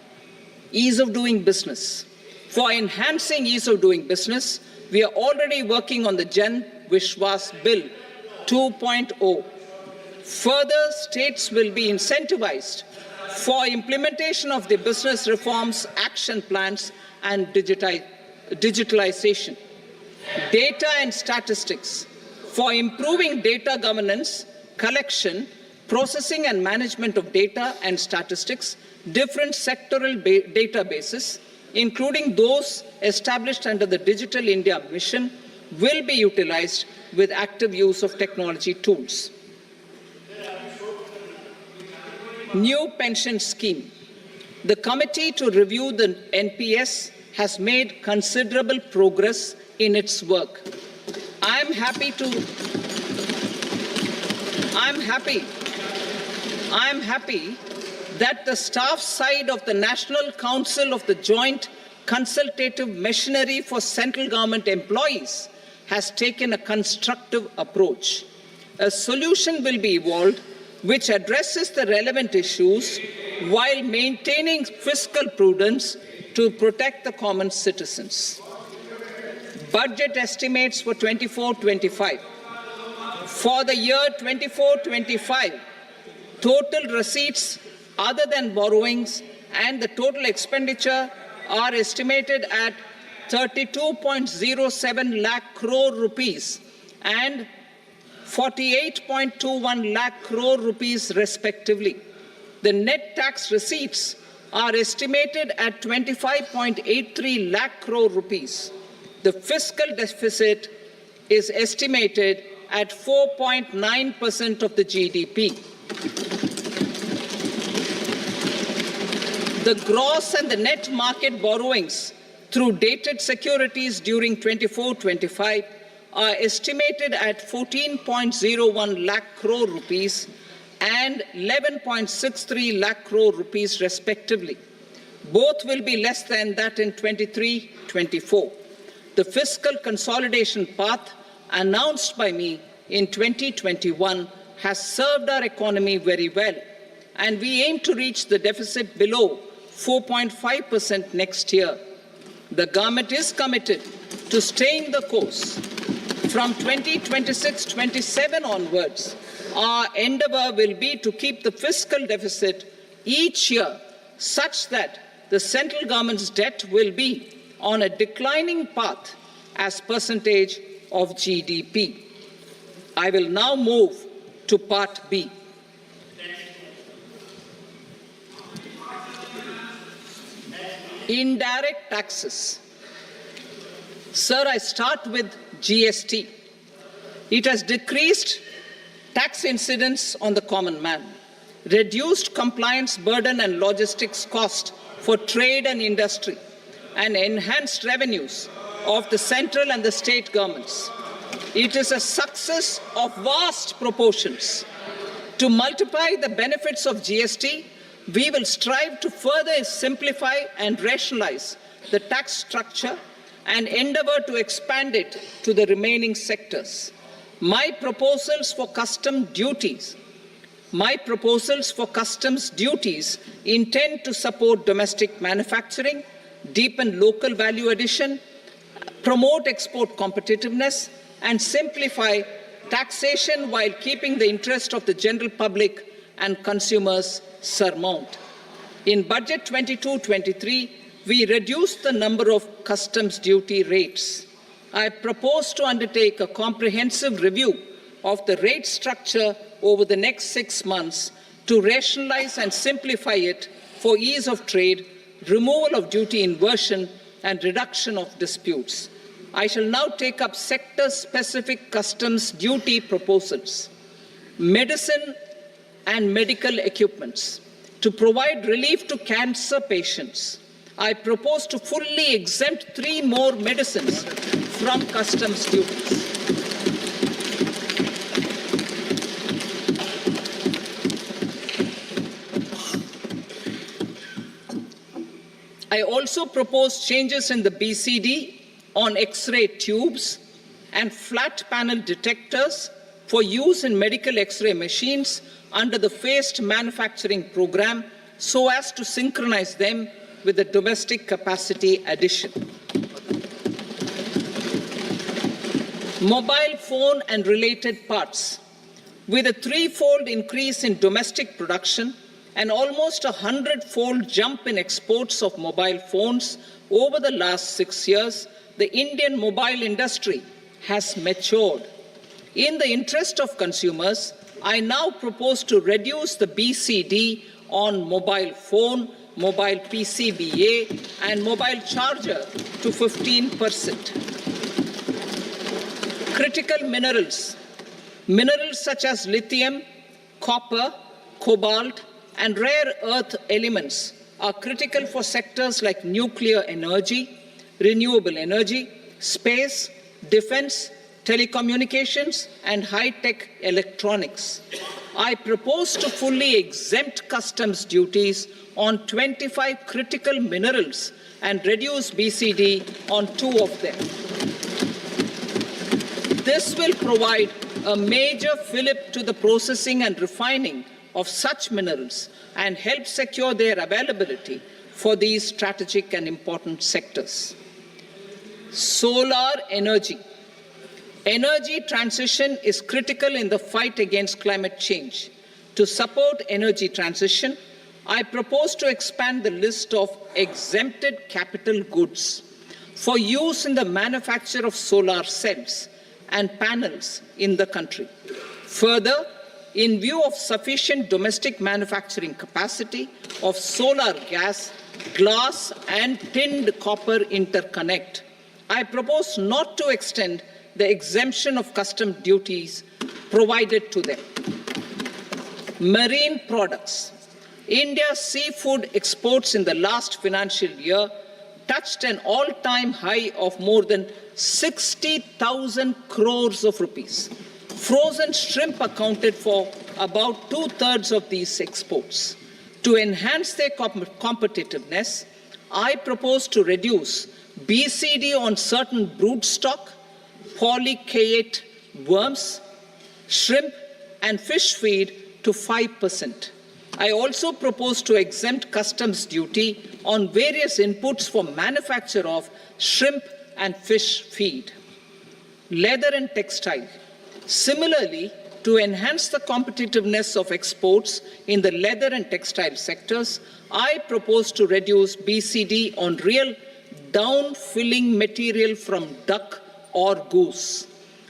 Ease of doing business. For enhancing ease of doing business, we are already working on the Jan Vishwas Bill 2.0. Further, states will be incentivized for implementation of the business reforms, action plans, and digitalization. Data and statistics. For improving data governance, collection, processing and management of data and statistics, different sectoral databases, including those established under the Digital India Mission, will be utilized with active use of technology tools. New pension scheme. The committee to review the NPS has made considerable progress in its work. I'm happy that the staff side of the National Council of the Joint Consultative Machinery for Central Government Employees has taken a constructive approach. A solution will be evolved which addresses the relevant issues while maintaining fiscal prudence to protect the common citizens. Budget estimates for 24-25. For the year 24-25, total receipts other than borrowings and the total expenditure are estimated at 32.07 lakh crore rupees and 48.21 lakh crore rupees respectively. The net tax receipts are estimated at 25.83 lakh crore rupees. The fiscal deficit is estimated at 4.9% of the GDP. The gross and the net market borrowings through dated securities during 24-25 are estimated at 14.01 lakh crore rupees and 11.63 lakh crore rupees respectively. Both will be less than that in 23-24. The fiscal consolidation path announced by me in 2021 has served our economy very well, and we aim to reach the deficit below 4.5% next year. The government is committed to staying the course. From 2026-27 onwards, our endeavor will be to keep the fiscal deficit each year such that the central government's debt will be on a declining path as percentage of GDP. I will now move to Part B. Indirect taxes. Sir, I start with GST. It has decreased tax incidence on the common man, reduced compliance burden and logistics cost for trade and industry, and enhanced revenues of the central and the state governments. It is a success of vast proportions. To multiply the benefits of GST, we will strive to further simplify and rationalize the tax structure and endeavor to expand it to the remaining sectors. My proposals for customs duties intend to support domestic manufacturing, deepen local value addition, promote export competitiveness, and simplify taxation while keeping the interest of the general public and consumers surmount. In Budget 22-23, we reduced the number of customs duty rates. I propose to undertake a comprehensive review of the rate structure over the next 6 months to rationalize and simplify it for ease of trade, removal of duty inversion, and reduction of disputes. I shall now take up sector-specific customs duty proposals. Medicine and medical equipments. To provide relief to cancer patients, I propose to fully exempt 3 more medicines from customs duties. I also propose changes in the BCD on X-ray tubes and flat panel detectors for use in medical X-ray machines under the phased manufacturing program so as to synchronize them with the domestic capacity addition. Mobile phone and related parts. With a 3-fold increase in domestic production and almost a 100-fold jump in exports of mobile phones over the last 6 years, the Indian mobile industry has matured. In the interest of consumers, I now propose to reduce the BCD on mobile phone, mobile PCBA, and mobile charger to 15%. Critical minerals. Minerals such as lithium, copper, cobalt, and rare earth elements are critical for sectors like nuclear energy, renewable energy, space, defense, telecommunications, and high-tech electronics. I propose to fully exempt customs duties on 25 critical minerals and reduce BCD on 2 of them. This will provide a major fillip to the processing and refining of such minerals and help secure their availability for these strategic and important sectors. Solar energy. Energy transition is critical in the fight against climate change. To support energy transition, I propose to expand the list of exempted capital goods for use in the manufacture of solar cells and panels in the country. Further, in view of sufficient domestic manufacturing capacity of solar gas, glass, and tinned copper interconnect, I propose not to extend the exemption of custom duties provided to them. Marine products. India's seafood exports in the last financial year touched an all-time high of more than 60,000 crores of rupees. Frozen shrimp accounted for about 2/3 of these exports. To enhance their competitiveness, I propose to reduce BCD on certain broodstock, polychaete worms, shrimp, and fish feed to 5%. I also propose to exempt customs duty on various inputs for manufacture of shrimp and fish feed. Leather and textile. Similarly, to enhance the competitiveness of exports in the leather and textile sectors, I propose to reduce BCD on real down-filling material from duck or goose.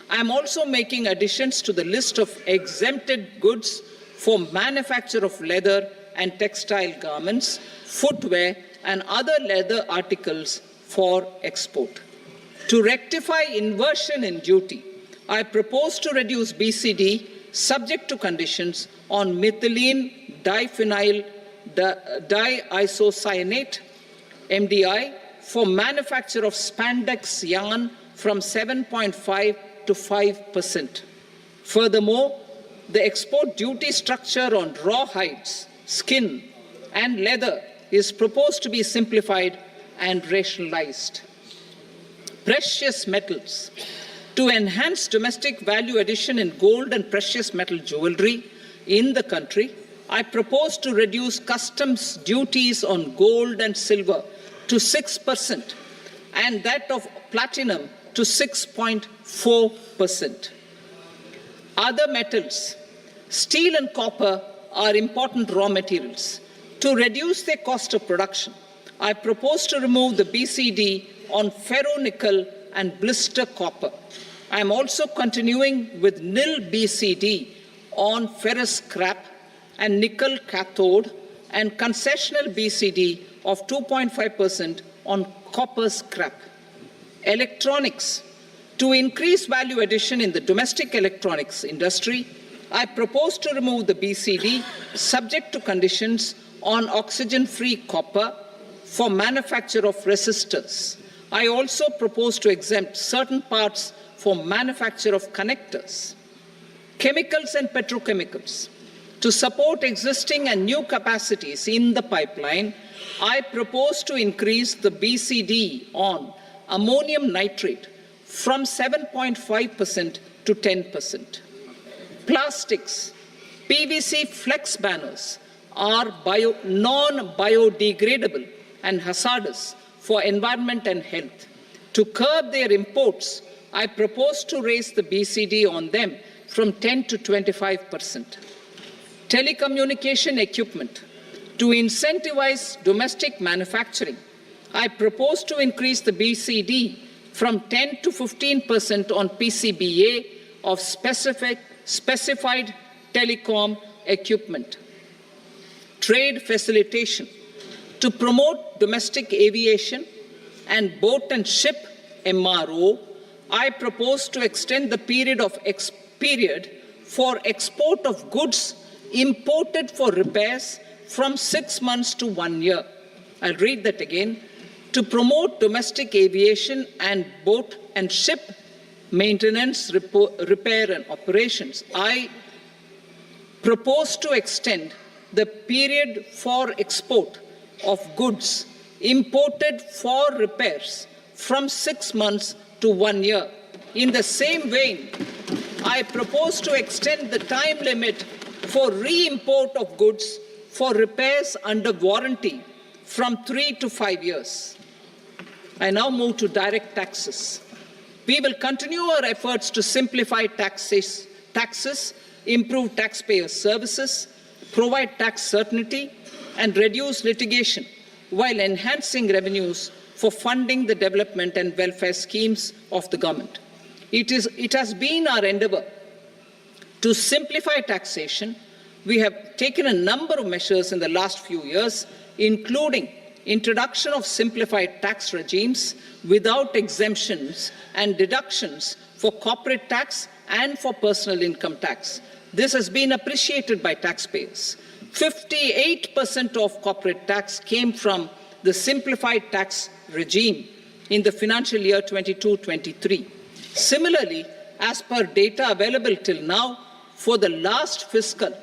I am also making additions to the list of exempted goods for manufacture of leather and textile garments, footwear, and other leather articles for export. To rectify inversion in duty, I propose to reduce BCD subject to conditions on methylene diphenyl diisocyanate, MDI, for manufacture of spandex yarn from 7.5 to 5%. Furthermore, the export duty structure on raw hides, skin, and leather is proposed to be simplified and rationalized. Precious metals. To enhance domestic value addition in gold and precious metal jewelry in the country, I propose to reduce customs duties on gold and silver to 6% and that of platinum to 6.4%. Other metals. Steel and copper are important raw materials. To reduce their cost of production, I propose to remove the BCD on ferronickel and blister copper. I am also continuing with nil BCD on ferrous scrap and nickel cathode and concessional BCD of 2.5% on copper scrap. Electronics. To increase value addition in the domestic electronics industry, I propose to remove the BCD subject to conditions on oxygen-free copper for manufacture of resistors. I also propose to exempt certain parts for manufacture of connectors. Chemicals and petrochemicals. To support existing and new capacities in the pipeline, I propose to increase the BCD on ammonium nitrate from 7.5% to 10%. Plastics. PVC flex banners are non-biodegradable and hazardous for environment and health. To curb their imports, I propose to raise the BCD on them from 10 to 25%. Telecommunication equipment. To incentivize domestic manufacturing, I propose to increase the BCD from 10 to 15% on PCBA of specified telecom equipment. Trade facilitation. To promote domestic aviation and boat and ship MRO, I propose to extend the period for export of goods imported for repairs from 6 months to 1 year. I'll read that again. To promote domestic aviation and boat and ship maintenance, repair and operations, I propose to extend the period for export of goods imported for repairs from 6 months to 1 year. In the same vein, I propose to extend the time limit for re-import of goods for repairs under warranty from 3 to 5 years. I now move to direct taxes. We will continue our efforts to simplify taxes, improve taxpayer services, provide tax certainty, and reduce litigation while enhancing revenues for funding the development and welfare schemes of the government. It has been our endeavor to simplify taxation. We have taken a number of measures in the last few years, including introduction of simplified tax regimes without exemptions and deductions for corporate tax and for personal income tax. This has been appreciated by taxpayers. 58% of corporate tax came from the simplified tax regime in the financial year 22-23. Similarly, as per data available till now, for the last fiscal,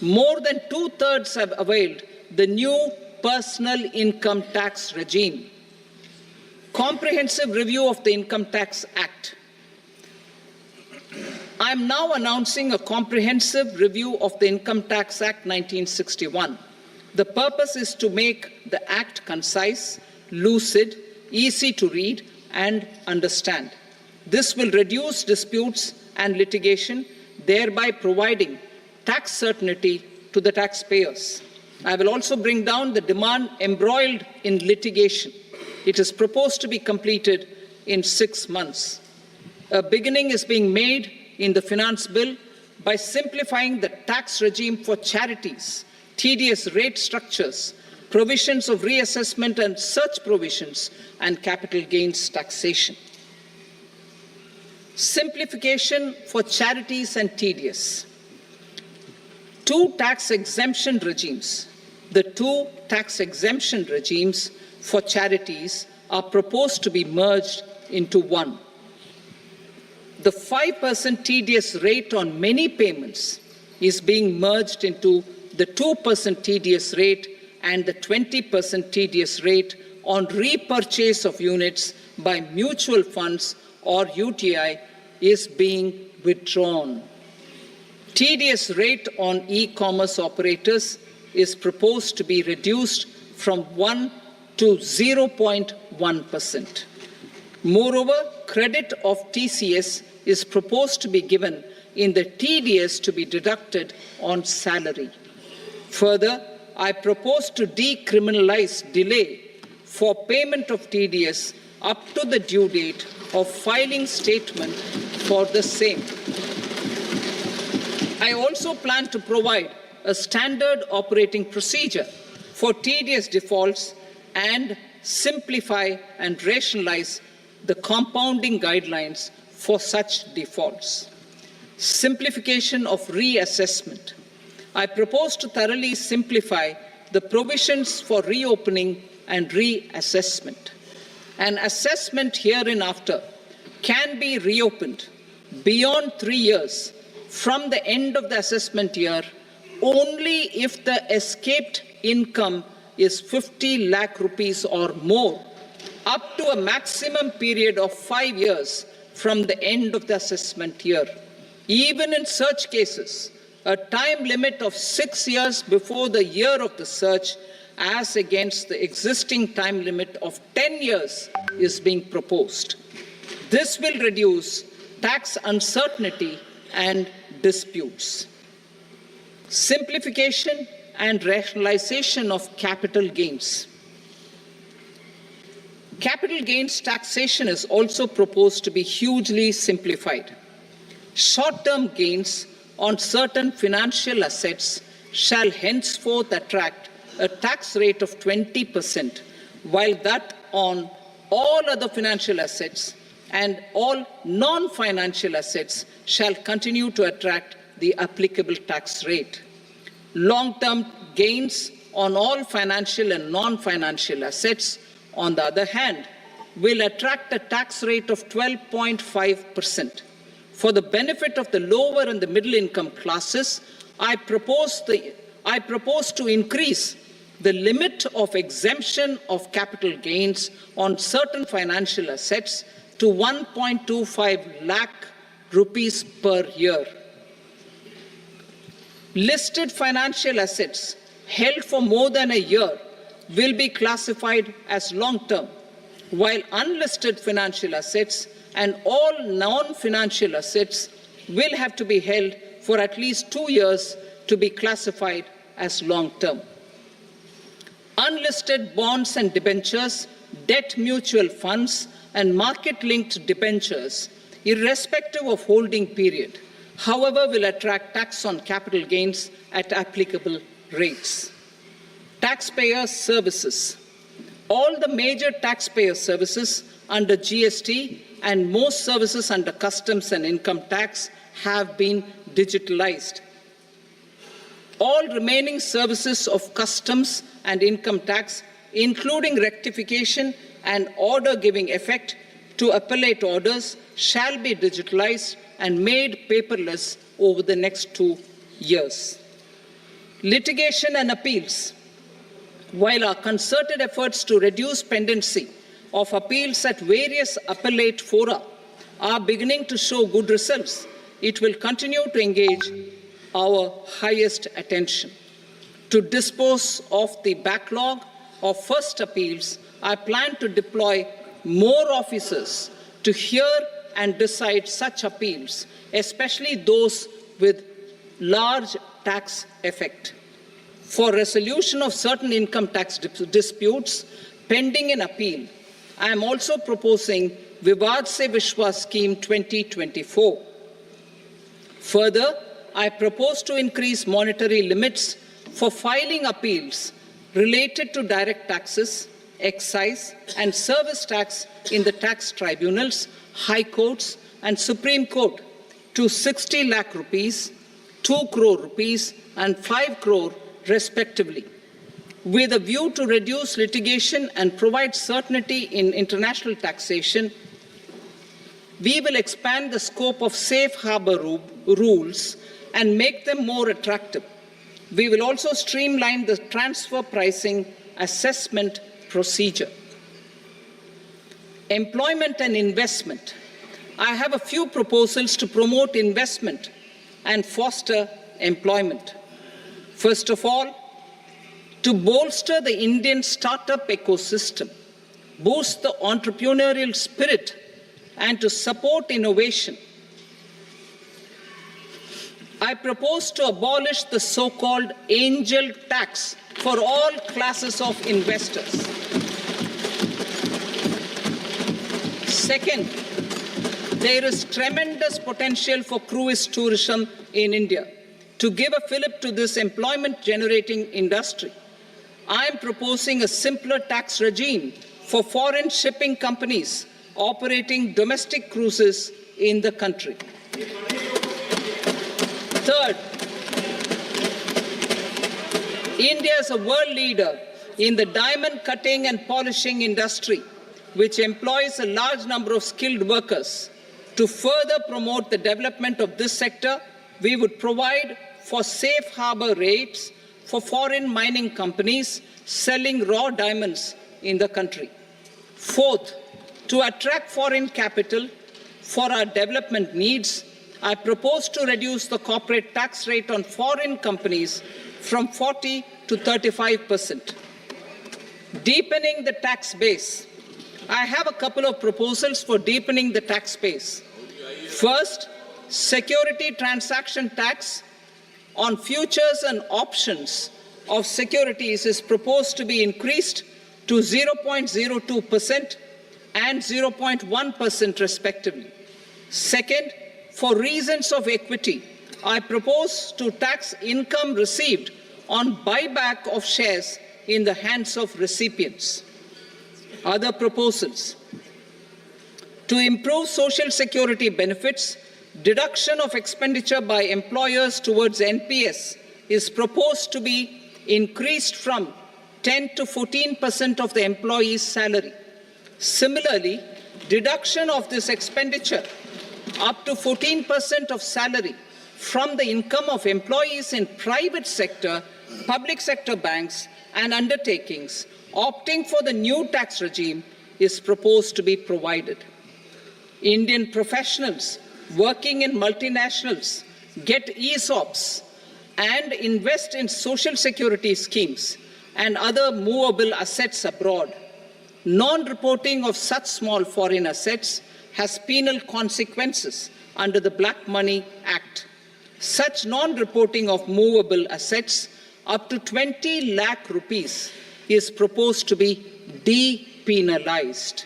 more than 2/3 have availed the new personal income tax regime. Comprehensive review of the Income Tax Act. I am now announcing a comprehensive review of the Income Tax Act 1961. The purpose is to make the Act concise, lucid, easy to read and understand. This will reduce disputes and litigation, thereby providing tax certainty to the taxpayers. I will also bring down the demand embroiled in litigation. It is proposed to be completed in 6 months. A beginning is being made in the Finance Bill by simplifying the tax regime for charities, TDS rate structures, provisions of reassessment and such provisions, and capital gains taxation. Simplification for charities and TDS. The two tax exemption regimes for charities are proposed to be merged into one. The 5% TDS rate on many payments is being merged into the 2% TDS rate, and the 20% TDS rate on repurchase of units by mutual funds or UTI is being withdrawn. TDS rate on e-commerce operators is proposed to be reduced from 1 to 0.1%. Moreover, credit of TCS is proposed to be given in the TDS to be deducted on salary. Further, I propose to decriminalize delay for payment of TDS up to the due date of filing statement for the same. I also plan to provide a standard operating procedure for TDS defaults and simplify and rationalize the compounding guidelines for such defaults. Simplification of reassessment. I propose to thoroughly simplify the provisions for reopening and reassessment. An assessment hereinafter can be reopened beyond 3 years from the end of the assessment year only if the escaped income is 50 lakh rupees or more, up to a maximum period of 5 years from the end of the assessment year. Even in such cases, a time limit of 6 years before the year of the search, as against the existing time limit of 10 years, is being proposed. This will reduce tax uncertainty and disputes. Simplification and rationalization of capital gains. Capital gains taxation is also proposed to be hugely simplified. Short-term gains on certain financial assets shall henceforth attract a tax rate of 20%, while that on all other financial assets and all non-financial assets shall continue to attract the applicable tax rate. Long-term gains on all financial and non-financial assets, on the other hand, will attract a tax rate of 12.5%. For the benefit of the lower and the middle income classes, I propose to increase the limit of exemption of capital gains on certain financial assets to 1.25 lakh rupees per year. Listed financial assets held for more than a year will be classified as long-term, while unlisted financial assets and all non-financial assets will have to be held for at least 2 years to be classified as long-term. Unlisted bonds and debentures, debt mutual funds, and market-linked debentures, irrespective of holding period, however, will attract tax on capital gains at applicable rates. Taxpayer services. All the major taxpayer services under GST and most services under customs and income tax have been digitalized. All remaining services of customs and income tax, including rectification and order giving effect to appellate orders, shall be digitalized and made paperless over the next 2 years. Litigation and appeals. While our concerted efforts to reduce pendency of appeals at various appellate fora are beginning to show good results, it will continue to engage our highest attention. To dispose of the backlog of first appeals, I plan to deploy more officers to hear and decide such appeals, especially those with large tax effect. For resolution of certain income tax disputes pending an appeal, I am also proposing Vivad Se Vishwas Scheme 2024. Further, I propose to increase monetary limits for filing appeals related to direct taxes, excise, and service tax in the tax tribunals, high courts, and Supreme Court to 60 lakh rupees, 2 crore rupees, and 5 crore respectively, with a view to reduce litigation and provide certainty in international taxation. We will expand the scope of safe harbor rules and make them more attractive. We will also streamline the transfer pricing assessment procedure. Employment and investment. I have a few proposals to promote investment and foster employment. First of all, to bolster the Indian startup ecosystem, boost the entrepreneurial spirit, and to support innovation, I propose to abolish the so-called angel tax for all classes of investors. Second, there is tremendous potential for cruise tourism in India. To give a fillip to this employment-generating industry, I am proposing a simpler tax regime for foreign shipping companies operating domestic cruises in the country. Third, India is a world leader in the diamond cutting and polishing industry, which employs a large number of skilled workers. To further promote the development of this sector, we would provide for safe harbor rates for foreign mining companies selling raw diamonds in the country. Fourth, to attract foreign capital for our development needs, I propose to reduce the corporate tax rate on foreign companies from 40 to 35%. Deepening the tax base. I have a couple of proposals for deepening the tax base. First, security transaction tax on futures and options of securities is proposed to be increased to 0.02% and 0.1% respectively. Second, for reasons of equity, I propose to tax income received on buyback of shares in the hands of recipients. Other proposals. To improve social security benefits, deduction of expenditure by employers towards NPS is proposed to be increased from 10 to 14% of the employee's salary. Similarly, deduction of this expenditure up to 14% of salary from the income of employees in private sector, public sector banks and undertakings opting for the new tax regime is proposed to be provided. Indian professionals working in multinationals get ESOPs and invest in social security schemes and other movable assets abroad. Non-reporting of such small foreign assets has penal consequences under the Black Money Act. Such non-reporting of movable assets up to 20 lakh rupees is proposed to be depenalized.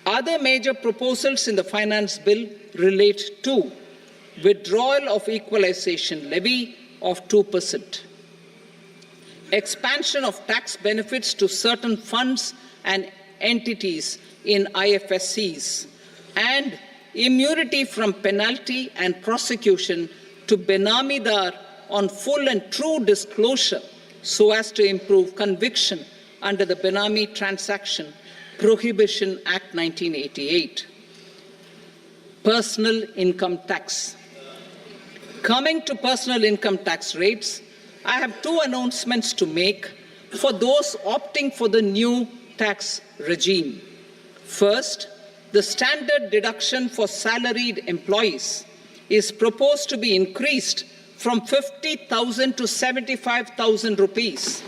Other major proposals in the finance bill relate to withdrawal of equalization levy of 2%, expansion of tax benefits to certain funds and entities in IFSCs, and immunity from penalty and prosecution to Benamidar on full and true disclosure so as to improve conviction under the Benami Transaction Prohibition Act 1988. Personal income tax. Coming to personal income tax rates, I have two announcements to make for those opting for the new tax regime. First, the standard deduction for salaried employees is proposed to be increased from 50,000 to 75,000 rupees.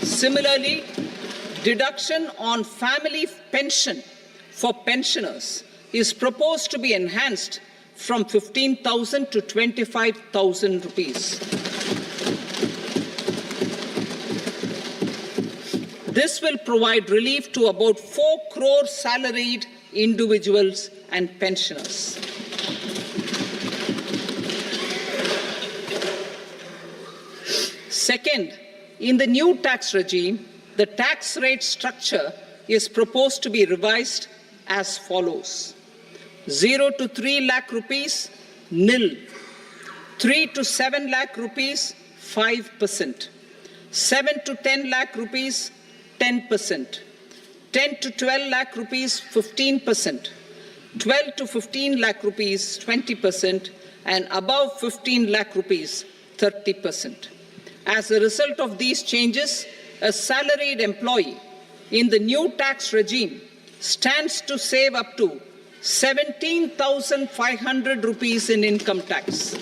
Similarly, deduction on family pension for pensioners is proposed to be enhanced from 15,000 to 25,000 rupees. This will provide relief to about 4 crore salaried individuals and pensioners. Second, in the new tax regime, the tax rate structure is proposed to be revised as follows. 0 to 3 lakh rupees, nil. 3 to 7 lakh rupees, 5%. 7 to 10 lakh rupees, 10%. 10 to 12 lakh rupees, 15%. 12 to 15 lakh rupees, 20%. And above 15 lakh rupees, 30%. As a result of these changes, a salaried employee in the new tax regime stands to save up to 17,500 rupees in income tax.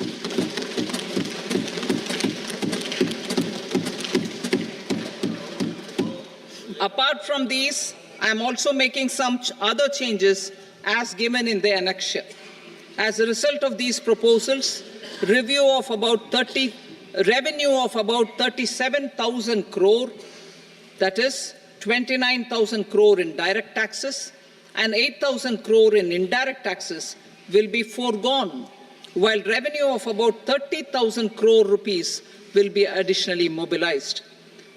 Apart from these, I am also making some other changes as given in the annexure. As a result of these proposals, revenue of about 37,000 crore, that is 29,000 crore in direct taxes and 8,000 crore in indirect taxes will be foregone, while revenue of about 30,000 crore rupees will be additionally mobilized.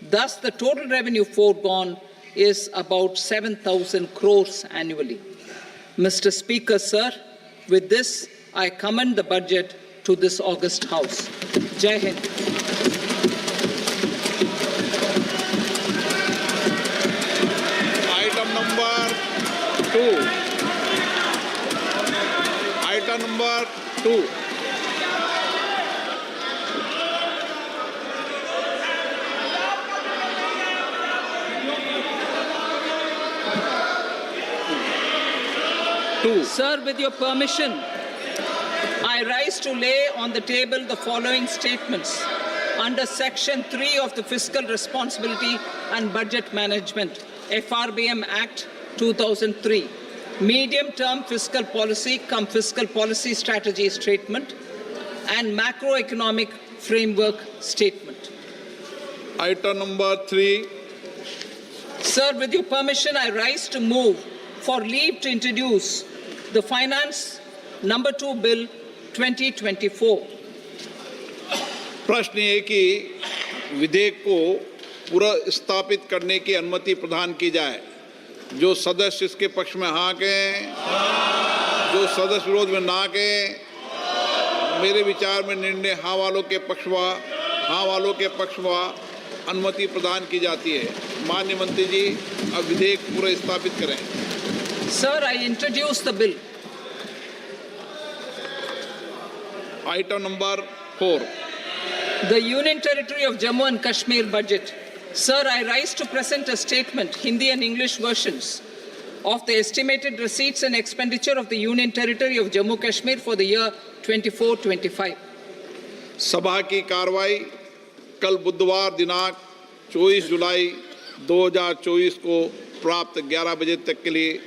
Thus, the total revenue foregone is about 7,000 crores annually. Mr. Speaker, sir, with this, I commend the budget to this august House. Jai Hind. Item number 2. Item number 2. Sir, with your permission, I rise to lay on the table the following statements under Section 3 of the Fiscal Responsibility and Budget Management, FRBM Act 2003, Medium-Term Fiscal Policy cum Fiscal Policy Strategy Statement and Macroeconomic Framework Statement. Item number 3. Sir, with your permission, I rise to move for leave to introduce the Finance Number 2 Bill 2024. प्रश्न ये कि विधेयक को पुनर्स्थापित करने की अनुमति प्रदान की जाए। जो सदस्य इसके पक्ष में हाँ कहें, जो सदस्य विरोध में ना कहें। मेरे विचार में निर्णय हाँ वालों के पक्ष में अनुमति प्रदान की जाती है। माननीय मंत्री जी, अब विधेयक पुनर्स्थापित करें। Sir, I introduce the bill. Item number 4. The Union Territory of Jammu and Kashmir budget. Sir, I rise to present a statement, Hindi and English versions, of the estimated receipts and expenditure of the Union Territory of Jammu and Kashmir for the year 24-25. सभा की कार्रवाई कल बुधवार दिनांक 24 जुलाई 2024 को प्राप्त 11 बजे तक के लिए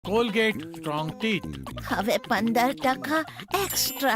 Colgate Strong Teeth. હવે 15% એક્સ્ટ્રા.